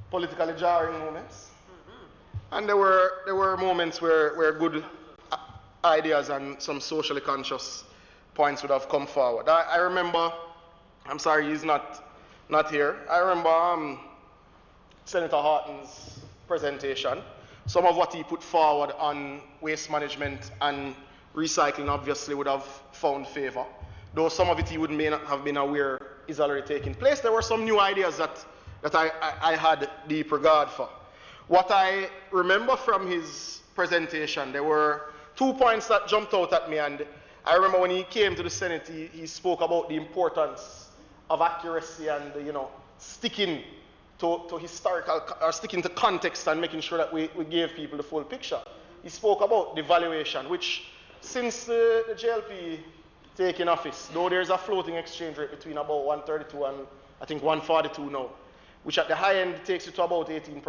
politically jarring moments. And there were moments where good ideas and some socially conscious points would have come forward. I remember, I'm sorry he's not here. I remember Senator Horton's presentation. Some of what he put forward on waste management and recycling obviously would have found favor. Though some of it he may not have been aware is already taking place. There were some new ideas that I had deep regard for. What I remember from his presentation, there were 2 points that jumped out at me, and I remember when he came to the Senate, he spoke about the importance of accuracy and, sticking to historical, or sticking to context and making sure that we gave people the full picture. He spoke about devaluation, which since the JLP taking office, though there's a floating exchange rate between about 132 and I think 142 now, which at the high end takes you to about 18%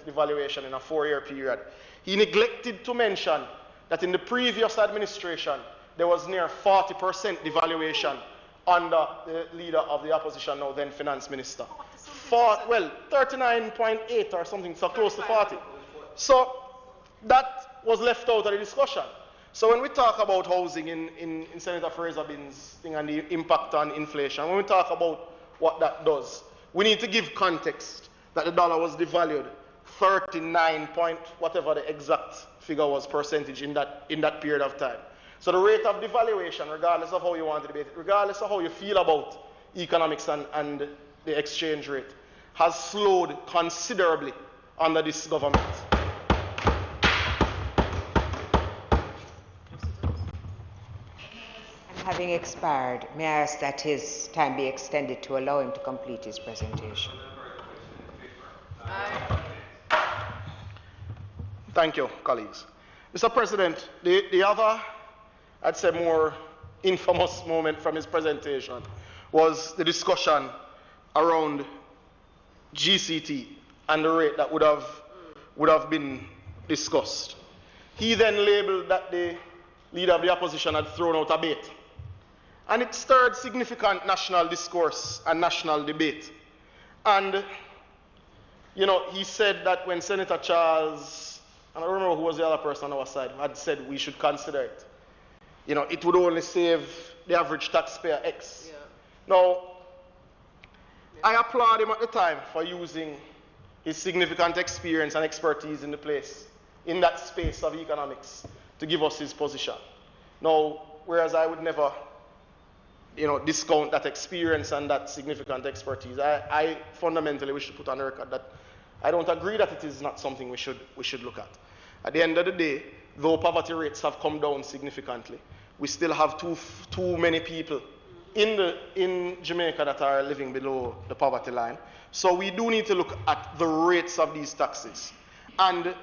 devaluation in a 4-year period. He neglected to mention that in the previous administration, there was near 40% devaluation under the leader of the opposition, now then finance minister. 39.8 or something, so close to 40. So that was left out of the discussion. So when we talk about housing in Senator Fraser Binns' thing and the impact on inflation, when we talk about what that does, we need to give context that the dollar was devalued 39 point whatever the exact figure was percentage in that period of time. So the rate of devaluation, regardless of how you want to debate it, regardless of how you feel about economics and the exchange rate, has slowed considerably under this government. Having expired, may I ask that his time be extended to allow him to complete his presentation? Thank you, colleagues. Mr. President, the other, I'd say more infamous moment from his presentation was the discussion around GCT and the rate that would have been discussed. He then labeled that the leader of the opposition had thrown out a bait. And it stirred significant national discourse and national debate. And, you know, he said that when Senator Charles, and I don't remember who was the other person on our side, had said we should consider it, you know, it would only save the average taxpayer X. Yeah. Now, I applaud him at the time for using his significant experience and expertise in that space of economics to give us his position. Now, whereas I would never, you know, discount that experience and that significant expertise, I fundamentally wish to put on the record that I don't agree that it is not something we should look at. At the end of the day, though poverty rates have come down significantly, we still have too many people in Jamaica that are living below the poverty line. So we do need to look at the rates of these taxes. And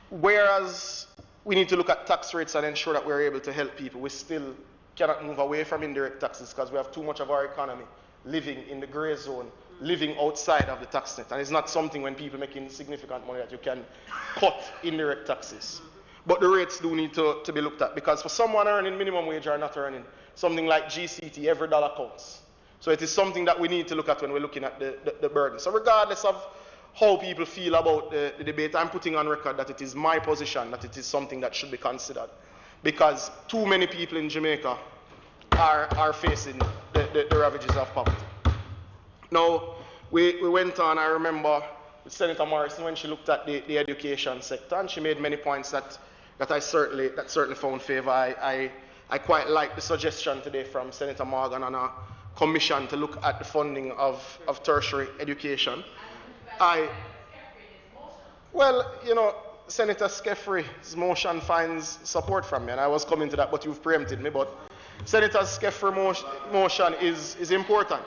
whereas we need to look at tax rates and ensure that we're able to help people, we still cannot move away from indirect taxes because we have too much of our economy living in the gray zone, living outside of the tax net. And it's not something when people making significant money that you can cut indirect taxes. But the rates do need to be looked at, because for someone earning minimum wage or not earning, something like GCT, every dollar counts. So it is something that we need to look at when we're looking at the burden. So regardless of how people feel about the debate, I'm putting on record that it is my position that it is something that should be considered, because too many people in Jamaica are facing the ravages of poverty. Now, we went on, I remember with Senator Morrison when she looked at the education sector, and she made many points that certainly found favor. I quite like the suggestion today from Senator Morgan on a commission to look at the funding of tertiary education. Well, you know, Senator Skeffrey's motion finds support from me, and I was coming to that, but you've preempted me. But Senator Skeffrey's motion is important.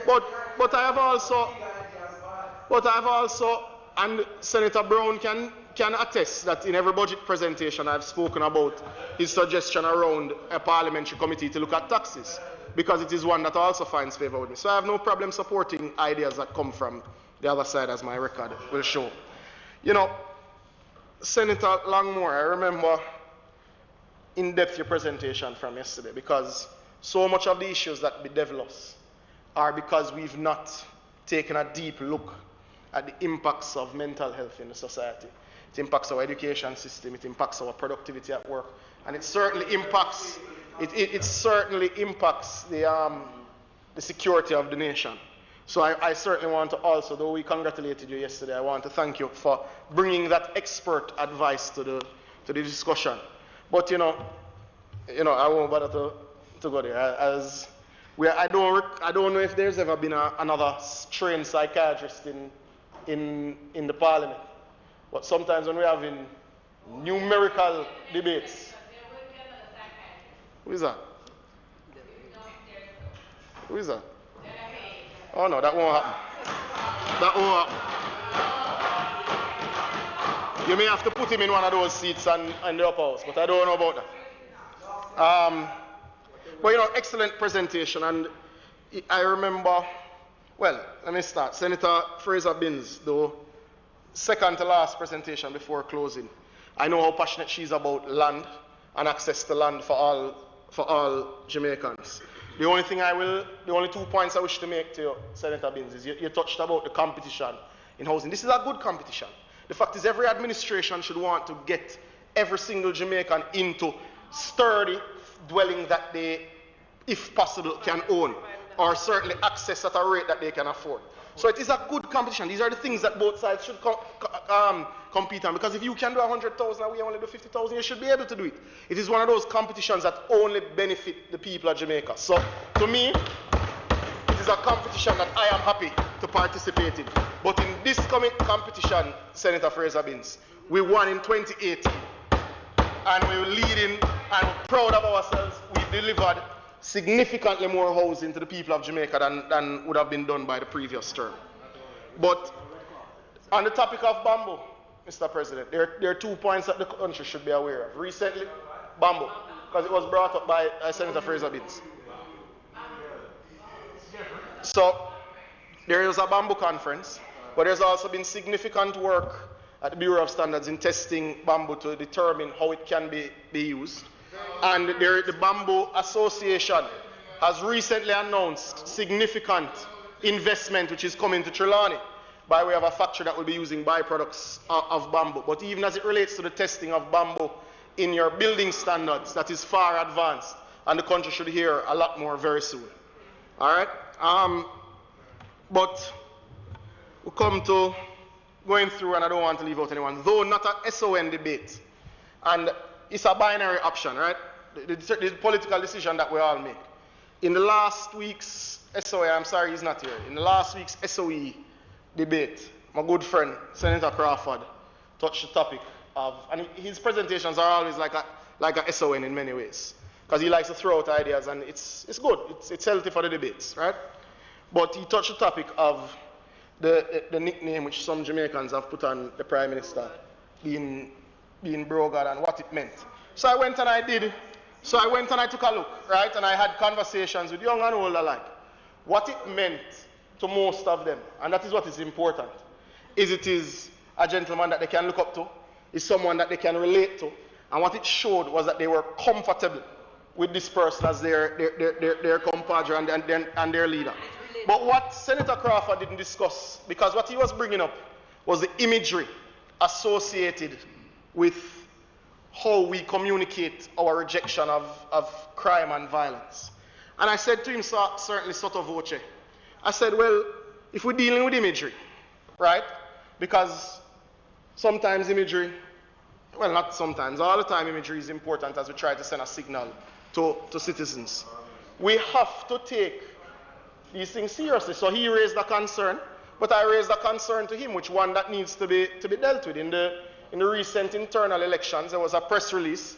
But I have also, and Senator Brown can attest that in every budget presentation I've spoken about his suggestion around a parliamentary committee to look at taxes, because it is one that also finds favor with me. So I have no problem supporting ideas that come from the other side, as my record will show. You know, Senator Longmore, I remember in depth your presentation from yesterday, because so much of the issues that bedevil us are because we've not taken a deep look at the impacts of mental health in the society. It impacts our education system, it impacts our productivity at work, and it certainly impacts the security of the nation. So I certainly want to also, though we congratulated you yesterday, I want to thank you for bringing that expert advice to the discussion. But you know, I won't bother to go there. I don't know if there's ever been another trained psychiatrist in the parliament. But sometimes when we're having numerical debates. Who is that? Who is that? Oh no, that won't happen. That won't happen. You may have to put him in one of those seats in the upper house, but I don't know about that. But you know, excellent presentation, and I remember, well, let me start. Senator Fraser Binns, though, second to last presentation before closing. I know how passionate she's about land and access to land for all Jamaicans. The only 2 points I wish to make to you, Senator Binns, is you touched about the competition in housing. This is a good competition. The fact is every administration should want to get every single Jamaican into sturdy dwelling that they, if possible, can own, or certainly access at a rate that they can afford. So it is a good competition. These are the things that both sides should compete on, because if you can do 100,000 and we only do 50,000, you should be able to do it. It is one of those competitions that only benefit the people of Jamaica. So to me, it is a competition that I am happy to participate in. But in this coming competition, Senator Fraser Binns, we won in 2018, and we were leading and proud of ourselves. We delivered significantly more housing to the people of Jamaica than would have been done by the previous term. But on the topic of bamboo, Mr. President, there are 2 points that the country should be aware of. Recently, bamboo, because it was brought up by Senator Fraser Binns. So there is a bamboo conference, but there's also been significant work at the Bureau of Standards in testing bamboo to determine how it can be used. And the Bamboo Association has recently announced significant investment which is coming to Trelawney by way of a factory that will be using byproducts of bamboo. But even as it relates to the testing of bamboo in your building standards, that is far advanced, and the country should hear a lot more very soon. All right? But we come to going through, and I don't want to leave out anyone, though not a SON debate. And it's a binary option, right? The political decision that we all make. In the last week's SOE, I'm sorry he's not here, in the last week's SOE debate, my good friend, Senator Crawford, touched the topic of, and his presentations are always like a SON in many ways, because he likes to throw out ideas, and it's good, it's healthy for the debates, right? But he touched the topic of the nickname which some Jamaicans have put on the Prime Minister, being Brogard, and what it meant. So I went and I took a look, right? And I had conversations with young and old alike. What it meant to most of them, and that is what is important, is it is a gentleman that they can look up to, is someone that they can relate to, and what it showed was that they were comfortable with this person as their compadre and their leader. But what Senator Crawford didn't discuss, because what he was bringing up was the imagery associated with how we communicate our rejection of crime and violence. And I said to him, certainly sotto voce, I said, well, if we're dealing with imagery, right, because sometimes imagery, well, not sometimes, all the time imagery is important as we try to send a signal to citizens. We have to take these things seriously. So he raised a concern, but I raised a concern to him, which one that needs to be dealt with. In the recent internal elections, there was a press release.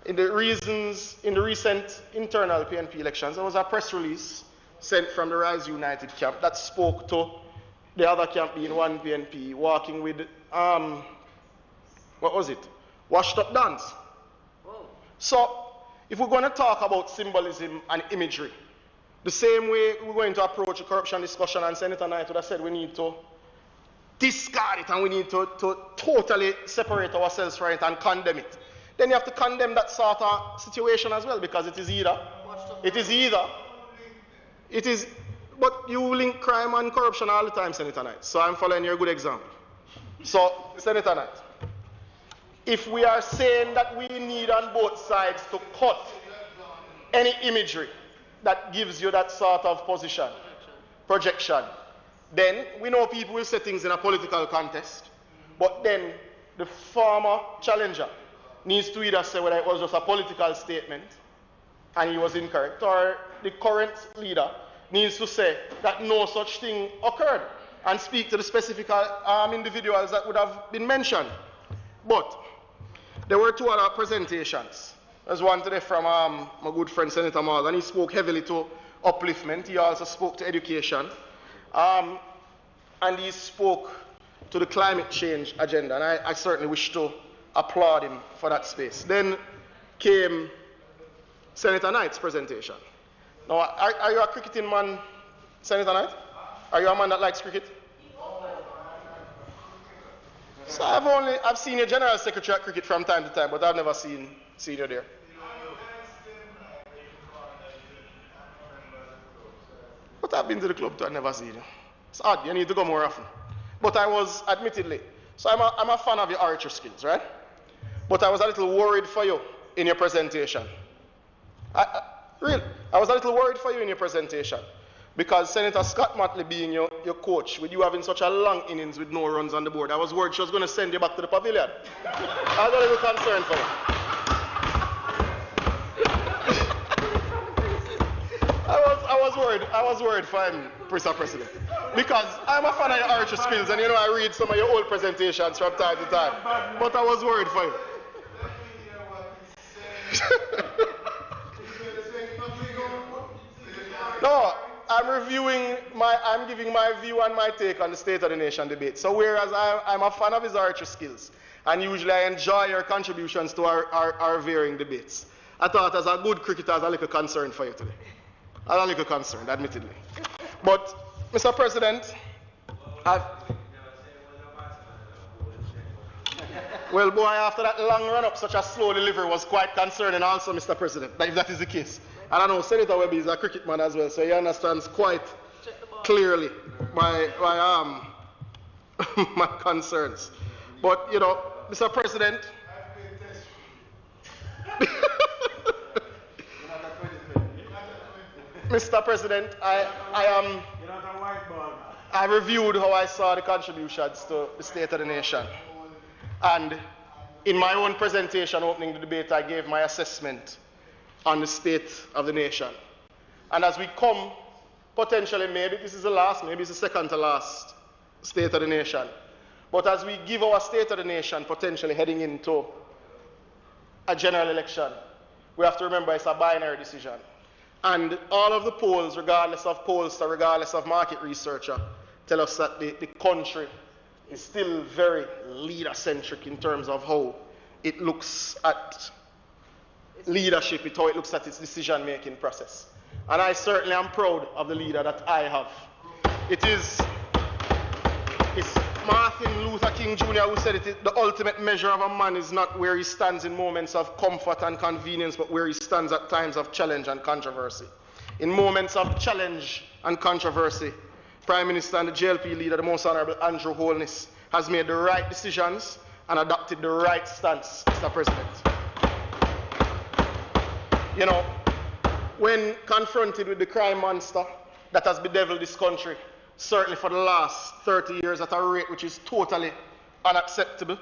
In the recent internal PNP elections, there was a press release sent from the Rise United camp that spoke to the other camp being one PNP, walking with, what was it? Washed up dance. Whoa. So, if we're going to talk about symbolism and imagery, the same way we're going to approach a corruption discussion, and Senator Knight would have said we need to discard it and we need to totally separate ourselves from it and condemn it. Then you have to condemn that sort of situation as well, because it is, but you link crime and corruption all the time, Senator Knight. So I'm following your good example. So, Senator Knight, if we are saying that we need on both sides to cut any imagery that gives you that sort of projection, then we know people will say things in a political contest, but then the former challenger needs to either say whether it was just a political statement and he was incorrect, or the current leader needs to say that no such thing occurred and speak to the specific individuals that would have been mentioned. But there were two other presentations. There's one today from my good friend Senator Miles, and he spoke heavily to upliftment. He also spoke to education. And he spoke to the climate change agenda, and I certainly wish to applaud him for that space. Then came Senator Knight's presentation. Now, are you a cricketing man, Senator Knight? Are you a man that likes cricket? So I've seen your General Secretary at cricket from time to time, but I've never seen you there. But I've been to the club too, I've never seen you. It's odd, you need to go more often. But I was, admittedly, so I'm a fan of your archer skills, right? But I was a little worried for you in your presentation. Really, I was a little worried for you in your presentation. Because Senator Scott Motley being your coach, with you having such a long innings with no runs on the board, I was worried she was going to send you back to the pavilion. I was a little concerned for you. I was worried for him, Mr. President. Because I'm a fan of your archer skills, and you know I read some of your old presentations from time to time. But I was worried for you. No, I'm giving my view and my take on the State of the Nation debate. So whereas I'm a fan of his archer skills, and usually I enjoy your contributions to our varying debates, I thought as a good cricketer, I was a little concerned for you today. I was a little concerned, admittedly. But, Mr. President, well, boy, after that long run-up, such a slow delivery was quite concerning also, Mr. President, if that is the case. And I know Senator Webby is a cricket man as well, so he understands quite clearly my my concerns. But, you know, Mr. President, Mr. President, I reviewed how I saw the contributions to the State of the Nation. And in my own presentation opening the debate, I gave my assessment on the state of the nation. And as we come, potentially, maybe this is the last, maybe it's the second to last State of the Nation. But as we give our State of the Nation, potentially heading into a general election, we have to remember it's a binary decision. And all of the polls, regardless of pollster, regardless of market researcher, tell us that the country is still very leader-centric in terms of how it looks at leadership, how it looks at its decision-making process. And I certainly am proud of the leader that I have. It's Martin Luther King Jr. who said it, the ultimate measure of a man is not where he stands in moments of comfort and convenience, but where he stands at times of challenge and controversy. In moments of challenge and controversy, Prime Minister and the JLP leader, the Most Honorable Andrew Holness, has made the right decisions and adopted the right stance, Mr. President. You know, when confronted with the crime monster that has bedeviled this country, certainly for the last 30 years at a rate which is totally unacceptable,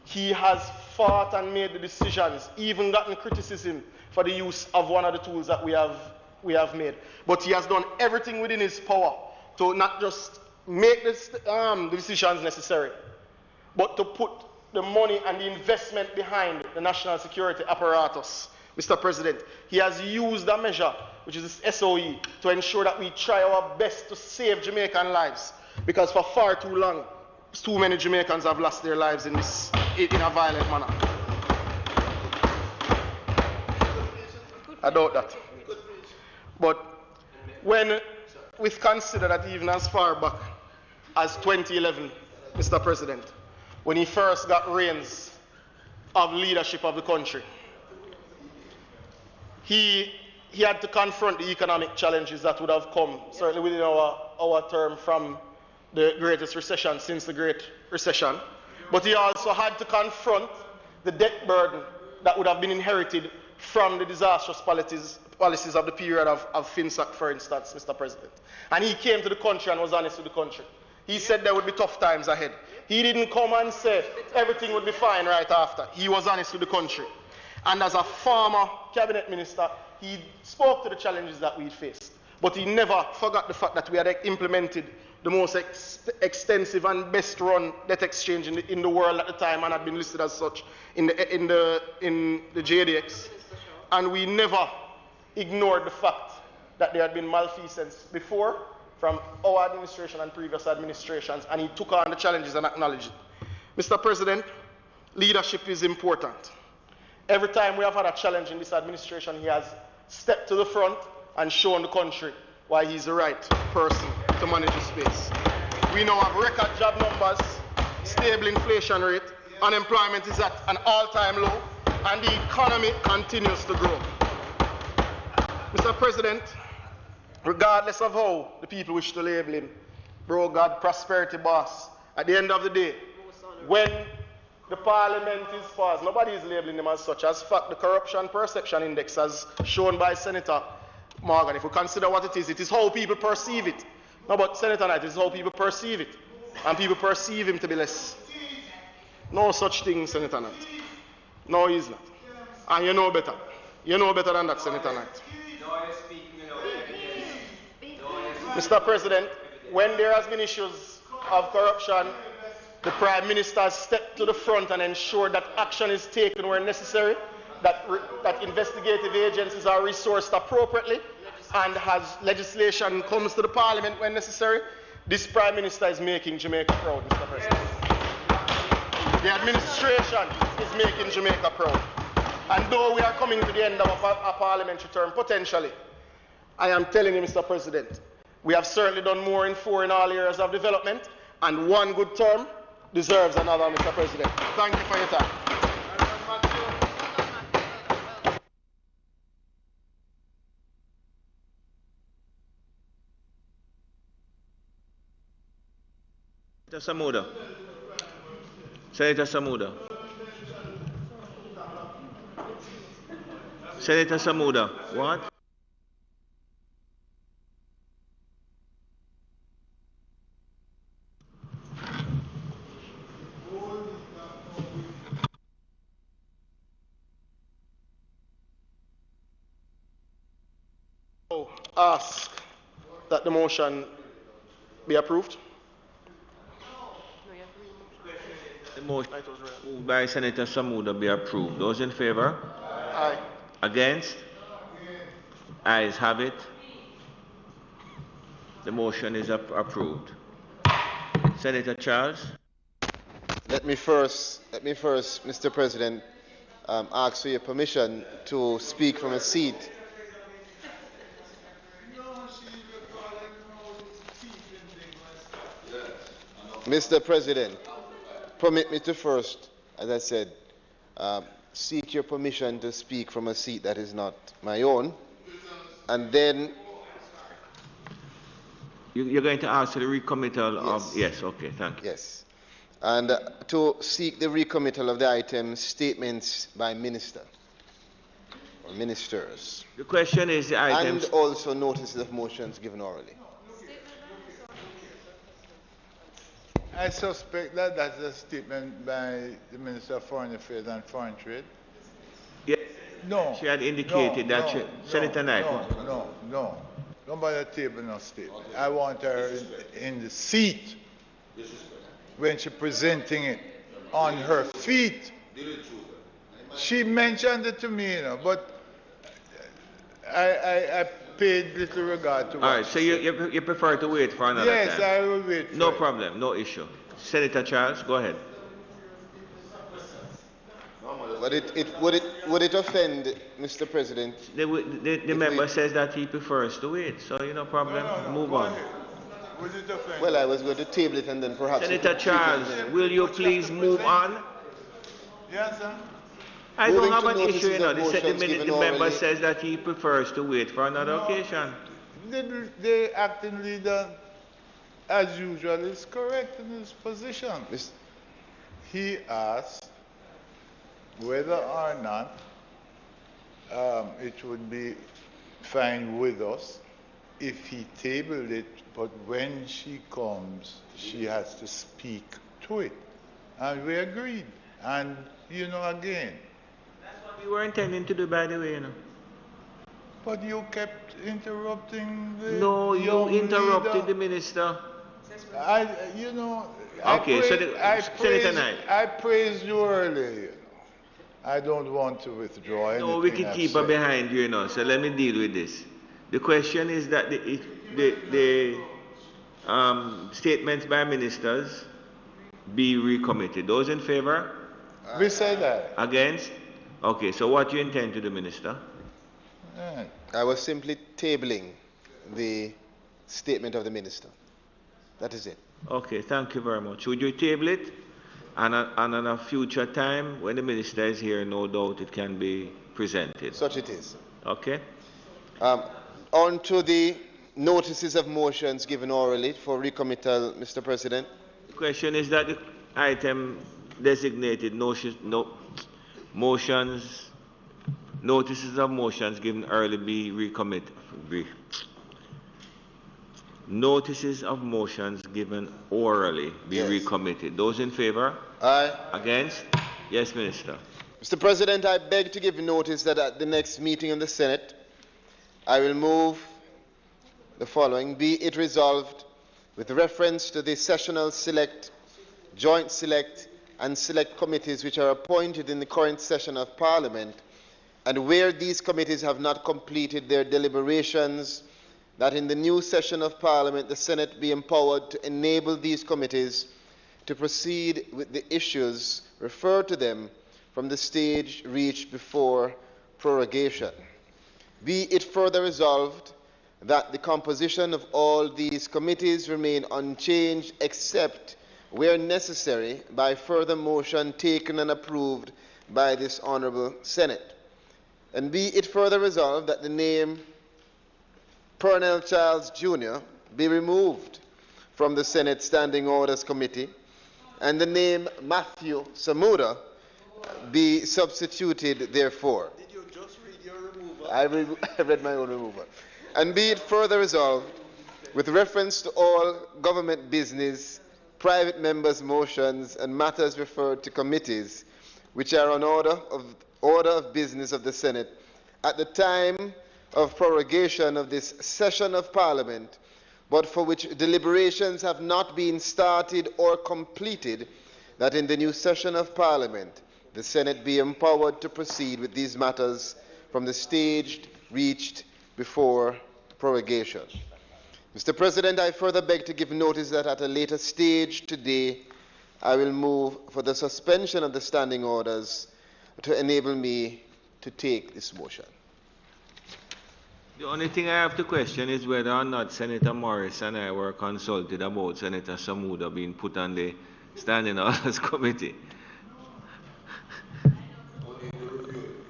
he has fought and made the decisions, even gotten criticism for the use of one of the tools that we have made. But he has done everything within his power to not just make the decisions necessary, but to put the money and the investment behind the national security apparatus. Mr. President, he has used a measure, which is this SOE, to ensure that we try our best to save Jamaican lives. Because for far too long, too many Jamaicans have lost their lives in a violent manner. I doubt that. But when we consider that even as far back as 2011, Mr. President, when he first got reins of leadership of the country, he had to confront the economic challenges that would have come, certainly within our term, from the greatest recession since the Great Recession. But he also had to confront the debt burden that would have been inherited from the disastrous policies of the period of FinSAC, for instance, Mr. President. And he came to the country and was honest with the country. He said there would be tough times ahead. He didn't come and say everything would be fine right after. He was honest with the country. And as a former cabinet minister, he spoke to the challenges that we faced. But he never forgot the fact that we had implemented the most extensive and best run debt exchange in the world at the time, and had been listed as such in the JDX. And we never ignored the fact that there had been malfeasance before from our administration and previous administrations, and he took on the challenges and acknowledged it. Mr. President, leadership is important. Every time we have had a challenge in this administration, he has stepped to the front and shown the country why he's the right person to manage the space. We now have record job numbers, stable inflation rate, unemployment is at an all-time low, and the economy continues to grow. Mr. President, regardless of how the people wish to label him, bro God, prosperity boss, at the end of the day, when the parliament is passed, nobody is labeling him as such. As fact, the corruption perception index, as shown by Senator Morgan, if we consider what it is how people perceive it. No, but Senator Knight, it is how people perceive it. And people perceive him to be less. No such thing, Senator Knight. No, he's not. And you know better. You know better than that, Senator Knight. Mr. President, when there has been issues of corruption, the Prime Minister has stepped to the front and ensured that action is taken where necessary, that investigative agencies are resourced appropriately, and as legislation comes to the Parliament when necessary, this Prime Minister is making Jamaica proud, Mr. President. The administration is making Jamaica proud. And though we are coming to the end of a parliamentary term, potentially, I am telling you, Mr. President, we have certainly done more in all areas of development, and one good term deserves another, Mr. President. Thank you for your time. Senator Samuda. Senator Samuda. Senator Samuda. What? Ask that the motion be approved. The motion moved by Senator Samuda be approved. Those in favor? Aye. Against? Ayes have it. The motion is approved. Senator Charles? Let me first, Mr. President, ask for your permission to speak from a seat. Mr. President, permit me to first, as I said, seek your permission to speak from a seat that is not my own, and then... You're going to ask for the recommittal Yes. of... Yes, okay, thank you. Yes. And to seek the recommittal of the item, statements by minister or ministers. The question is the items... And also notices of motions given orally. I suspect that that's a statement by the Minister of Foreign Affairs and Foreign Trade. Yes. No. She had indicated Senator Knight. No. Nobody table no statement. I want her in the seat when she's presenting it on her feet. She mentioned it to me, but I paid little regard to what. All right, so you prefer to wait for another time? Yes, I will wait for No it. problem, no issue. Senator Charles, go ahead. But would it offend, Mr. President? The member says that he prefers to wait, so no problem. Move on. Would it offend? Well, I was going to table it and then perhaps... Senator Charles, will you please move on? Yes, sir. I don't Moving have to an notices issue, of motions The given member orally. says that he prefers to wait for another occasion. The acting leader, as usual, is correct in his position. He asked whether or not it would be fine with us if he tabled it, but when she comes, she has to speak to it. And we agreed. And, again. That's what we were intending to do, by the way, But you kept interrupting the No, you young interrupted leader. the minister. Okay, Senator Knight. I praised you earlier. I don't want to withdraw anything. No, we can I've keep her said. behind you, so let me deal with this. The question is that the statements by ministers be recommitted. Those in favor? We say that. Against? Okay, so what do you intend to do, Minister? I was simply tabling the statement of the minister. That is it. Okay, thank you very much. Would you table it? And at a future time, when the minister is here, no doubt it can be presented. Such it is. Okay. On to the notices of motions given orally for recommittal, Mr. President. The question is that the item designated notices of motions given early be recommitted. Notices of motions given orally be recommitted. Those in favor? Aye. Against? Yes, Minister. Mr. President, I beg to give notice that at the next meeting of the Senate, I will move the following. Be it resolved with reference to the sessional select, joint select, and select committees which are appointed in the current session of Parliament, and where these committees have not completed their deliberations, that in the new session of Parliament the Senate be empowered to enable these committees to proceed with the issues referred to them from the stage reached before prorogation. Be it further resolved that the composition of all these committees remain unchanged except where necessary by further motion taken and approved by this Honourable Senate. And be it further resolved that the name Purnell Charles Jr. be removed from the Senate Standing Orders Committee and the name Matthew Samuda be substituted therefore. Did you just read your removal? I read my own removal. And be it further resolved with reference to all government business, private members' motions and matters referred to committees which are on order of business of the Senate at the time of prorogation of this session of Parliament, but for which deliberations have not been started or completed, that in the new session of Parliament the Senate be empowered to proceed with these matters from the stage reached before prorogation. Mr. President, I further beg to give notice that at a later stage today I will move for the suspension of the standing orders to enable me to take this motion. The only thing I have to question is whether or not Senator Morris and I were consulted about Senator Samuda being put on the Standing Orders Committee.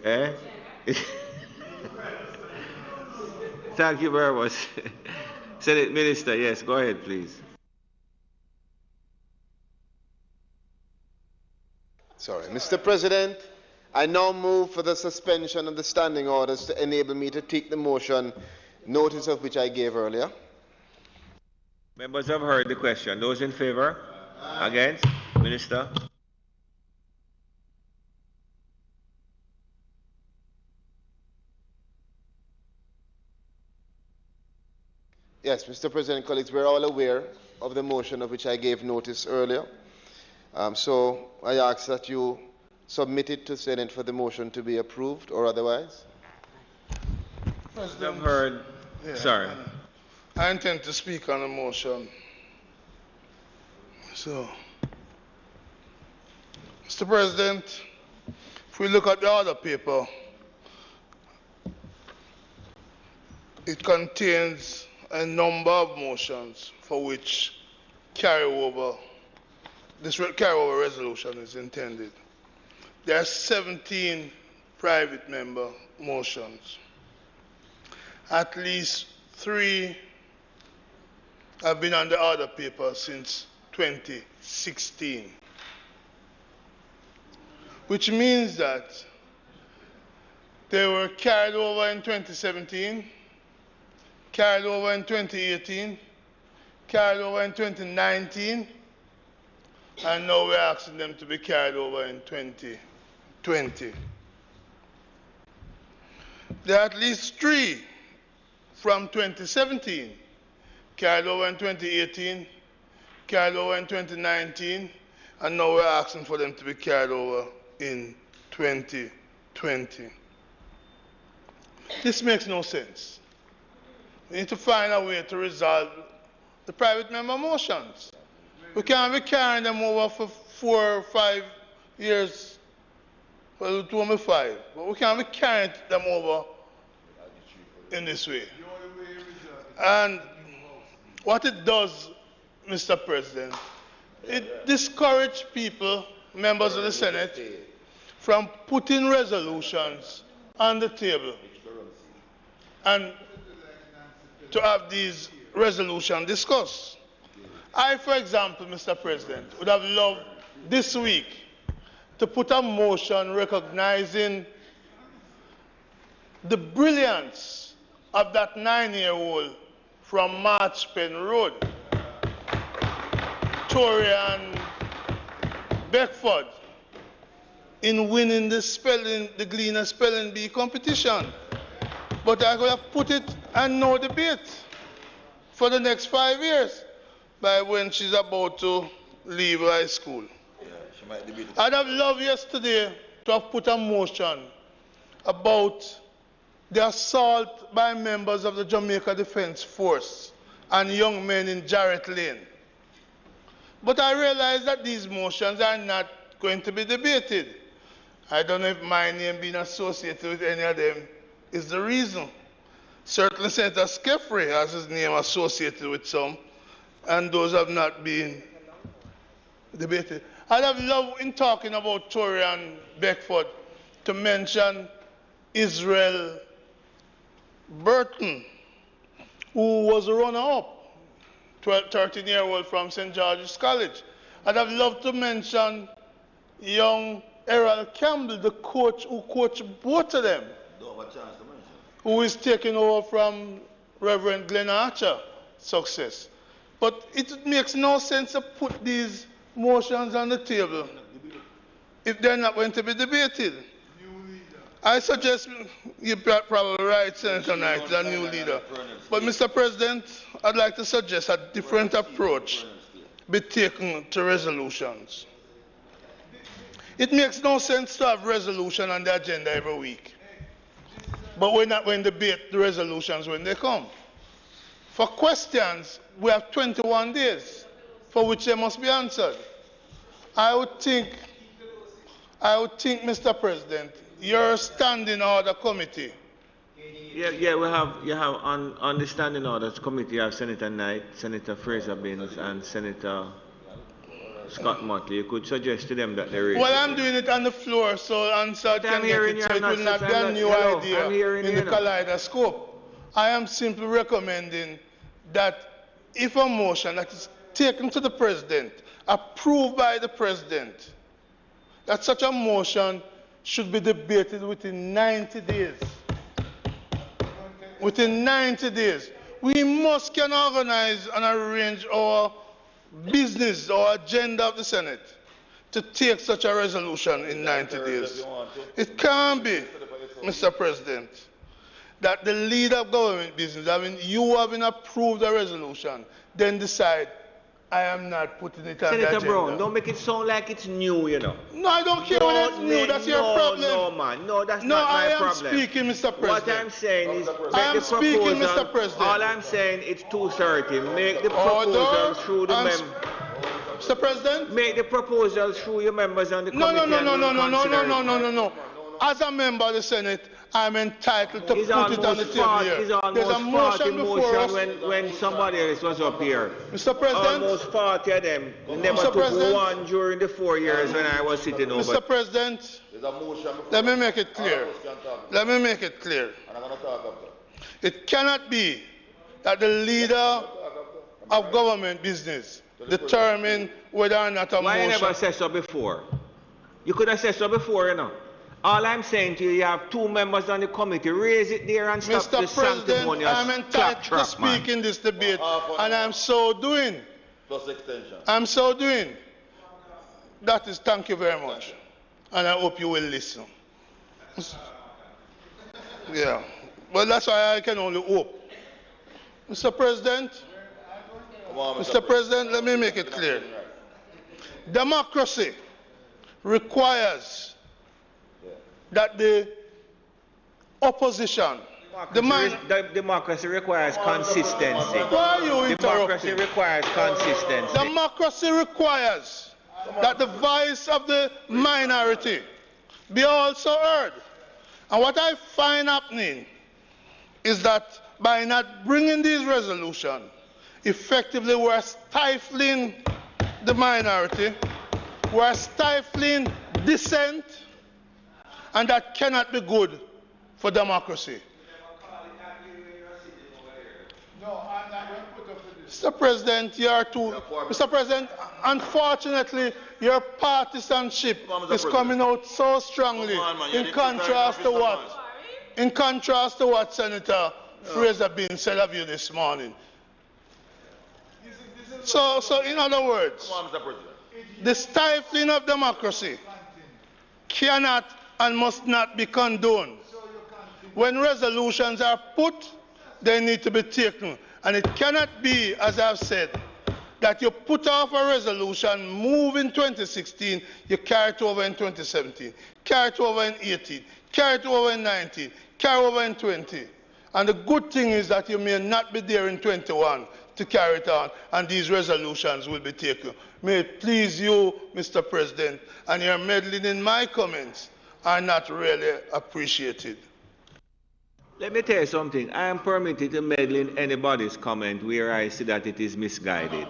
Eh? Thank you very much. Senate Minister, yes, go ahead, please. Sorry. Mr. President, I now move for the suspension of the standing orders to enable me to take the motion, notice of which I gave earlier. Members have heard the question. Those in favor? Against? Minister? Yes, Mr. President, colleagues, we're all aware of the motion of which I gave notice earlier. So I ask that you submit it to Senate for the motion to be approved or otherwise. I've heard. Yeah, sorry. I intend to speak on the motion. So, Mr. President, if we look at the other paper, it contains a number of motions for which this carryover resolution is intended. There are 17 private member motions. At least 3 have been on the other paper since 2016, which means that they were carried over in 2017, carried over in 2018, carried over in 2019, and now we're asking them to be carried over in 2020. There are at least 3 from 2017, carried over in 2018, carried over in 2019, and now we're asking for them to be carried over in 2020. This makes no sense. We need to find a way to resolve the private member motions. We can't be carrying them over for 4 or 5 years, well, 5, but we can't be carrying them over in this way. And what it does, Mr. President, it discourages people, members of the Senate, from putting resolutions on the table and to have these resolutions discussed. I, for example, Mr. President, would have loved this week to put a motion recognizing the brilliance of that 9-year-old from March Pen Road, Torian Beckford, in winning the Gleaner Spelling Bee competition. But I could have put it and no debate for the next 5 years by when she's about to leave high school. I'd have loved yesterday to have put a motion about the assault by members of the Jamaica Defense Force and young men in Jarrett Lane. But I realize that these motions are not going to be debated. I don't know if my name being associated with any of them is the reason. Certainly Senator Skeffrey has his name associated with some, and those have not been debated. I'd have loved, in talking about Torian Beckford, to mention Israel Burton, who was a runner-up, 13-year-old from St. George's College. I'd have loved to mention young Errol Campbell, the coach who coached both of them, who is taking over from Reverend Glenn Archer success. But it makes no sense to put these motions on the table if they're not going to be debated. I suggest, you're probably right, Senator Knight, a new leader. But Mr. President, I'd like to suggest a different approach be taken to resolutions. It makes no sense to have resolution on the agenda every week. But we're not going to debate the resolutions when they come. For questions, we have 21 days for which they must be answered. I would think, Mr. President, your standing order committee. Yeah, you have on the standing orders committee, you have Senator Knight, Senator Fraser Binns, and Senator Scott Motley. You could suggest to them that they raise. Well, I'm doing it on the floor, so answer can get it, so it will not be a new idea in the kaleidoscope. I am simply recommending that if a motion that is taken to the President, approved by the President, that such a motion should be debated within 90 days. Within 90 days. We can organize and arrange our business or agenda of the Senate to take such a resolution in 90 days. It can't be, Mr. President, that the leader of government business, you having approved a resolution, then decide, I am not putting it on the agenda. Senator Brown, don't make it sound like it's new, you know. No, I don't care when it's new. That's your problem. No, man. No, that's not my problem. No, I am speaking, Mr. President. What I'm saying is, I am speaking, Mr. President. All I'm saying, it's 2:30. Make the proposal through the members. Mr. President? Make the proposal through your members on the committee. No. As a member of the Senate, I'm entitled to put it on the table here. There's a motion before us. When somebody else was up here. Mr. President? Almost 40 of them never took one during the 4 years when I was sitting over. Mr. President, let me make it clear. Let me make it clear. It cannot be that the leader of government business determine whether or not a motion... Why you never said so before? You could have said so before, you know. All I'm saying to you, you have 2 members on the committee. Raise it there and stop the sanctimonious I'm entitled to speak in this debate, and I'm so doing. Plus extension. I'm so doing. That is, thank you very much. And I hope you will listen. Yeah. Well, that's why I can only hope. Mr. President, let me make it clear. Democracy requires that the opposition Democracy requires consistency. Why are you Democracy interrupting? requires consistency. Democracy requires that the voice of the minority be also heard. And what I find happening is that by not bringing these resolutions, effectively we're stifling the minority, we're stifling dissent, and that cannot be good for democracy. Mr. President, Mr. President, unfortunately, your partisanship is coming out so strongly in contrast to what Senator Fraser Bean said of you this morning. So in other words, the stifling of democracy cannot and must not be condoned. When resolutions are put, they need to be taken. And it cannot be, as I've said, that you put off a resolution, move in 2016, you carry it over in 2017, carry it over in 18, carry it over in 19, carry over in 20. And the good thing is that you may not be there in 21 to carry it on, and these resolutions will be taken. May it please you, Mr. President, and your meddling in my comments are not really appreciated. Let me tell you something. I am permitted to meddle in anybody's comment where I see that it is misguided.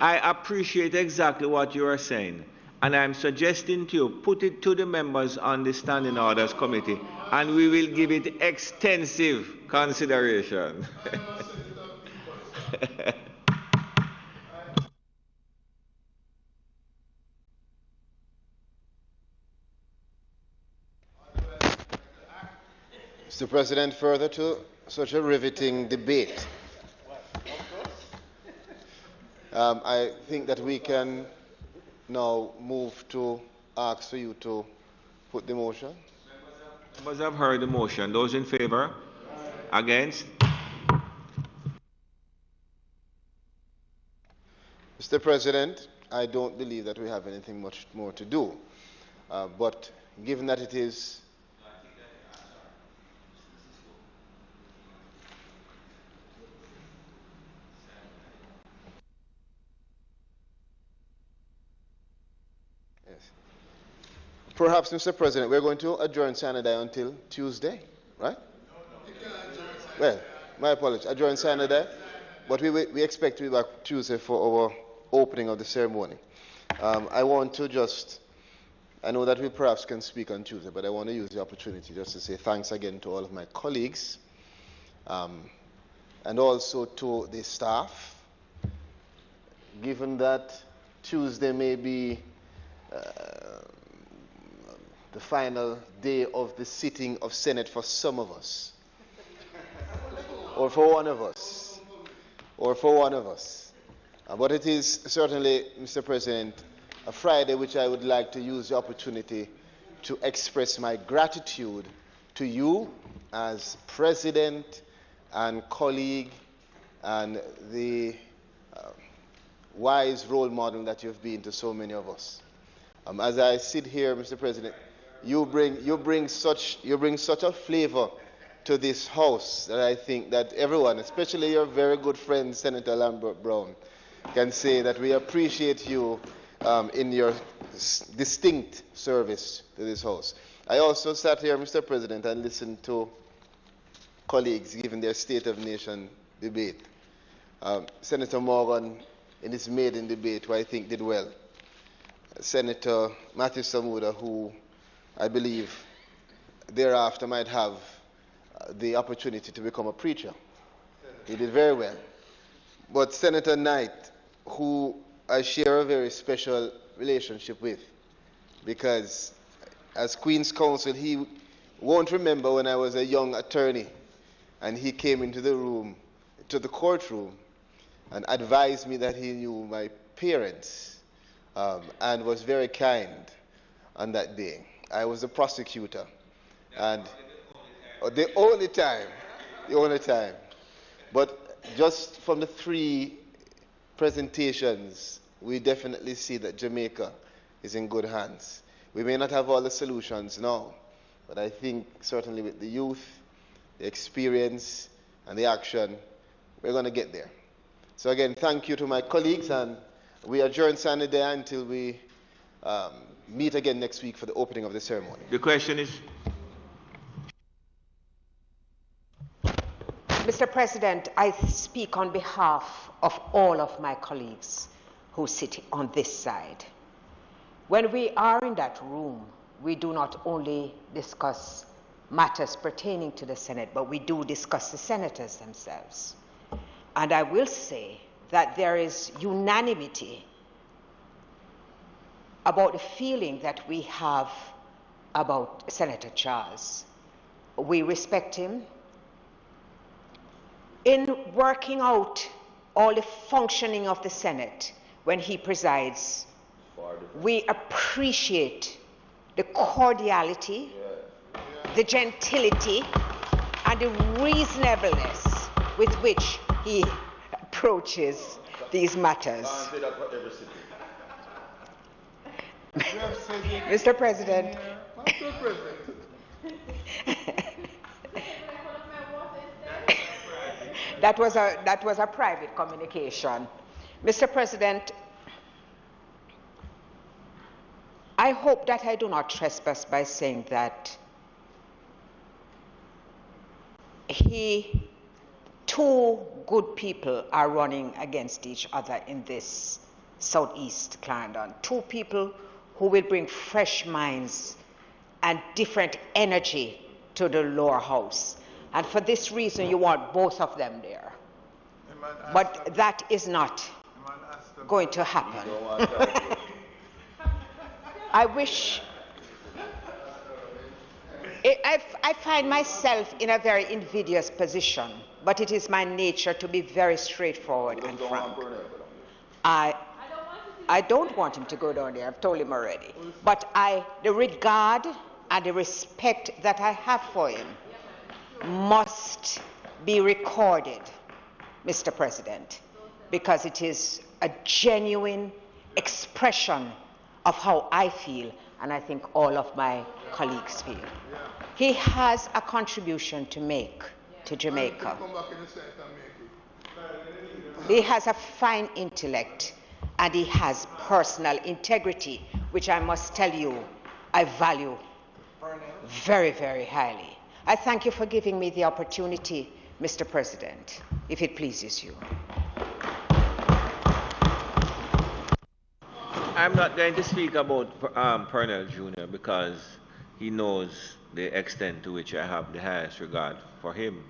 I appreciate exactly what you are saying, and I'm suggesting to you, put it to the members on the Standing Orders Committee, and we will give it extensive consideration. Mr. President, further to such a riveting debate, I think that we can now move to ask for you to put the motion. Members have heard the motion. Those in favor? Against? Mr. President, I don't believe that we have anything much more to do. But given that it is perhaps, Mr. President, we're going to adjourn Saturday until Tuesday, right? Well, my apologies. Adjourn Saturday, but we expect to be back Tuesday for our opening of the ceremony. I want to I know that we perhaps can speak on Tuesday, but I want to use the opportunity just to say thanks again to all of my colleagues, and also to the staff. Given that Tuesday may be the final day of the sitting of Senate for some of us, or for one of us, but it is certainly, Mr. President, a Friday which I would like to use the opportunity to express my gratitude to you as President and colleague and the wise role model that you've been to so many of us. As I sit here, Mr. President, you bring such a flavor to this House that I think that everyone, especially your very good friend Senator Lambert Brown, can say that we appreciate you in your distinct service to this House. I also sat here, Mr. President, and listened to colleagues giving their State of Nation debate. Senator Morgan, in his maiden debate, who I think did well. Senator Matthew Samuda, who I believe thereafter might have the opportunity to become a preacher. He did very well. But Senator Knight, who I share a very special relationship with, because as Queen's Counsel, he won't remember when I was a young attorney and he came into the courtroom and advised me that he knew my parents and was very kind on that day. I was a prosecutor, and the only time. But just from the three presentations, we definitely see that Jamaica is in good hands. We may not have all the solutions now, but I think certainly with the youth, the experience, and the action, we're going to get there. So again, thank you to my colleagues, and we adjourn Sunday there until we meet again next week for the opening of the ceremony. The question is? Mr. President, I speak on behalf of all of my colleagues who sit on this side. When we are in that room, we do not only discuss matters pertaining to the Senate, but we do discuss the senators themselves. And I will say that there is unanimity about the feeling that we have about Senator Charles. We respect him. In working out all the functioning of the Senate when he presides, we appreciate the cordiality, the gentility, and the reasonableness with which he approaches these matters. Mr. President. That was a private communication. Mr. President, I hope that I do not trespass by saying that two good people are running against each other in this Southeast Clarendon. Two people who will bring fresh minds and different energy to the lower house. And for this reason, you want both of them there. But that is not going to happen. I wish... I find myself in a very invidious position, but it is my nature to be very straightforward and frank. I don't want him to go down there. I've told him already. But the regard and the respect that I have for him must be recorded, Mr. President, because it is a genuine expression of how I feel, and I think all of my colleagues feel. He has a contribution to make to Jamaica. He has a fine intellect, and he has personal integrity, which I must tell you I value very, very highly. I thank you for giving me the opportunity, Mr. President, if it pleases you. I'm not going to speak about Purnell Jr. because he knows the extent to which I have the highest regard for him.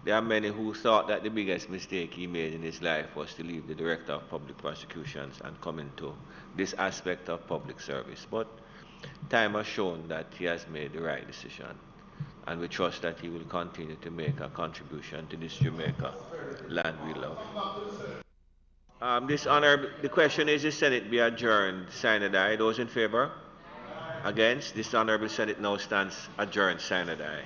There are many who thought that the biggest mistake he made in his life was to leave the Director of Public Prosecutions and come into this aspect of public service. But time has shown that he has made the right decision, and we trust that he will continue to make a contribution to this Jamaica land we love. The question is, the Senate be adjourned, sine die. Those in favor? Against? This Honorable Senate now stands adjourned, sine die.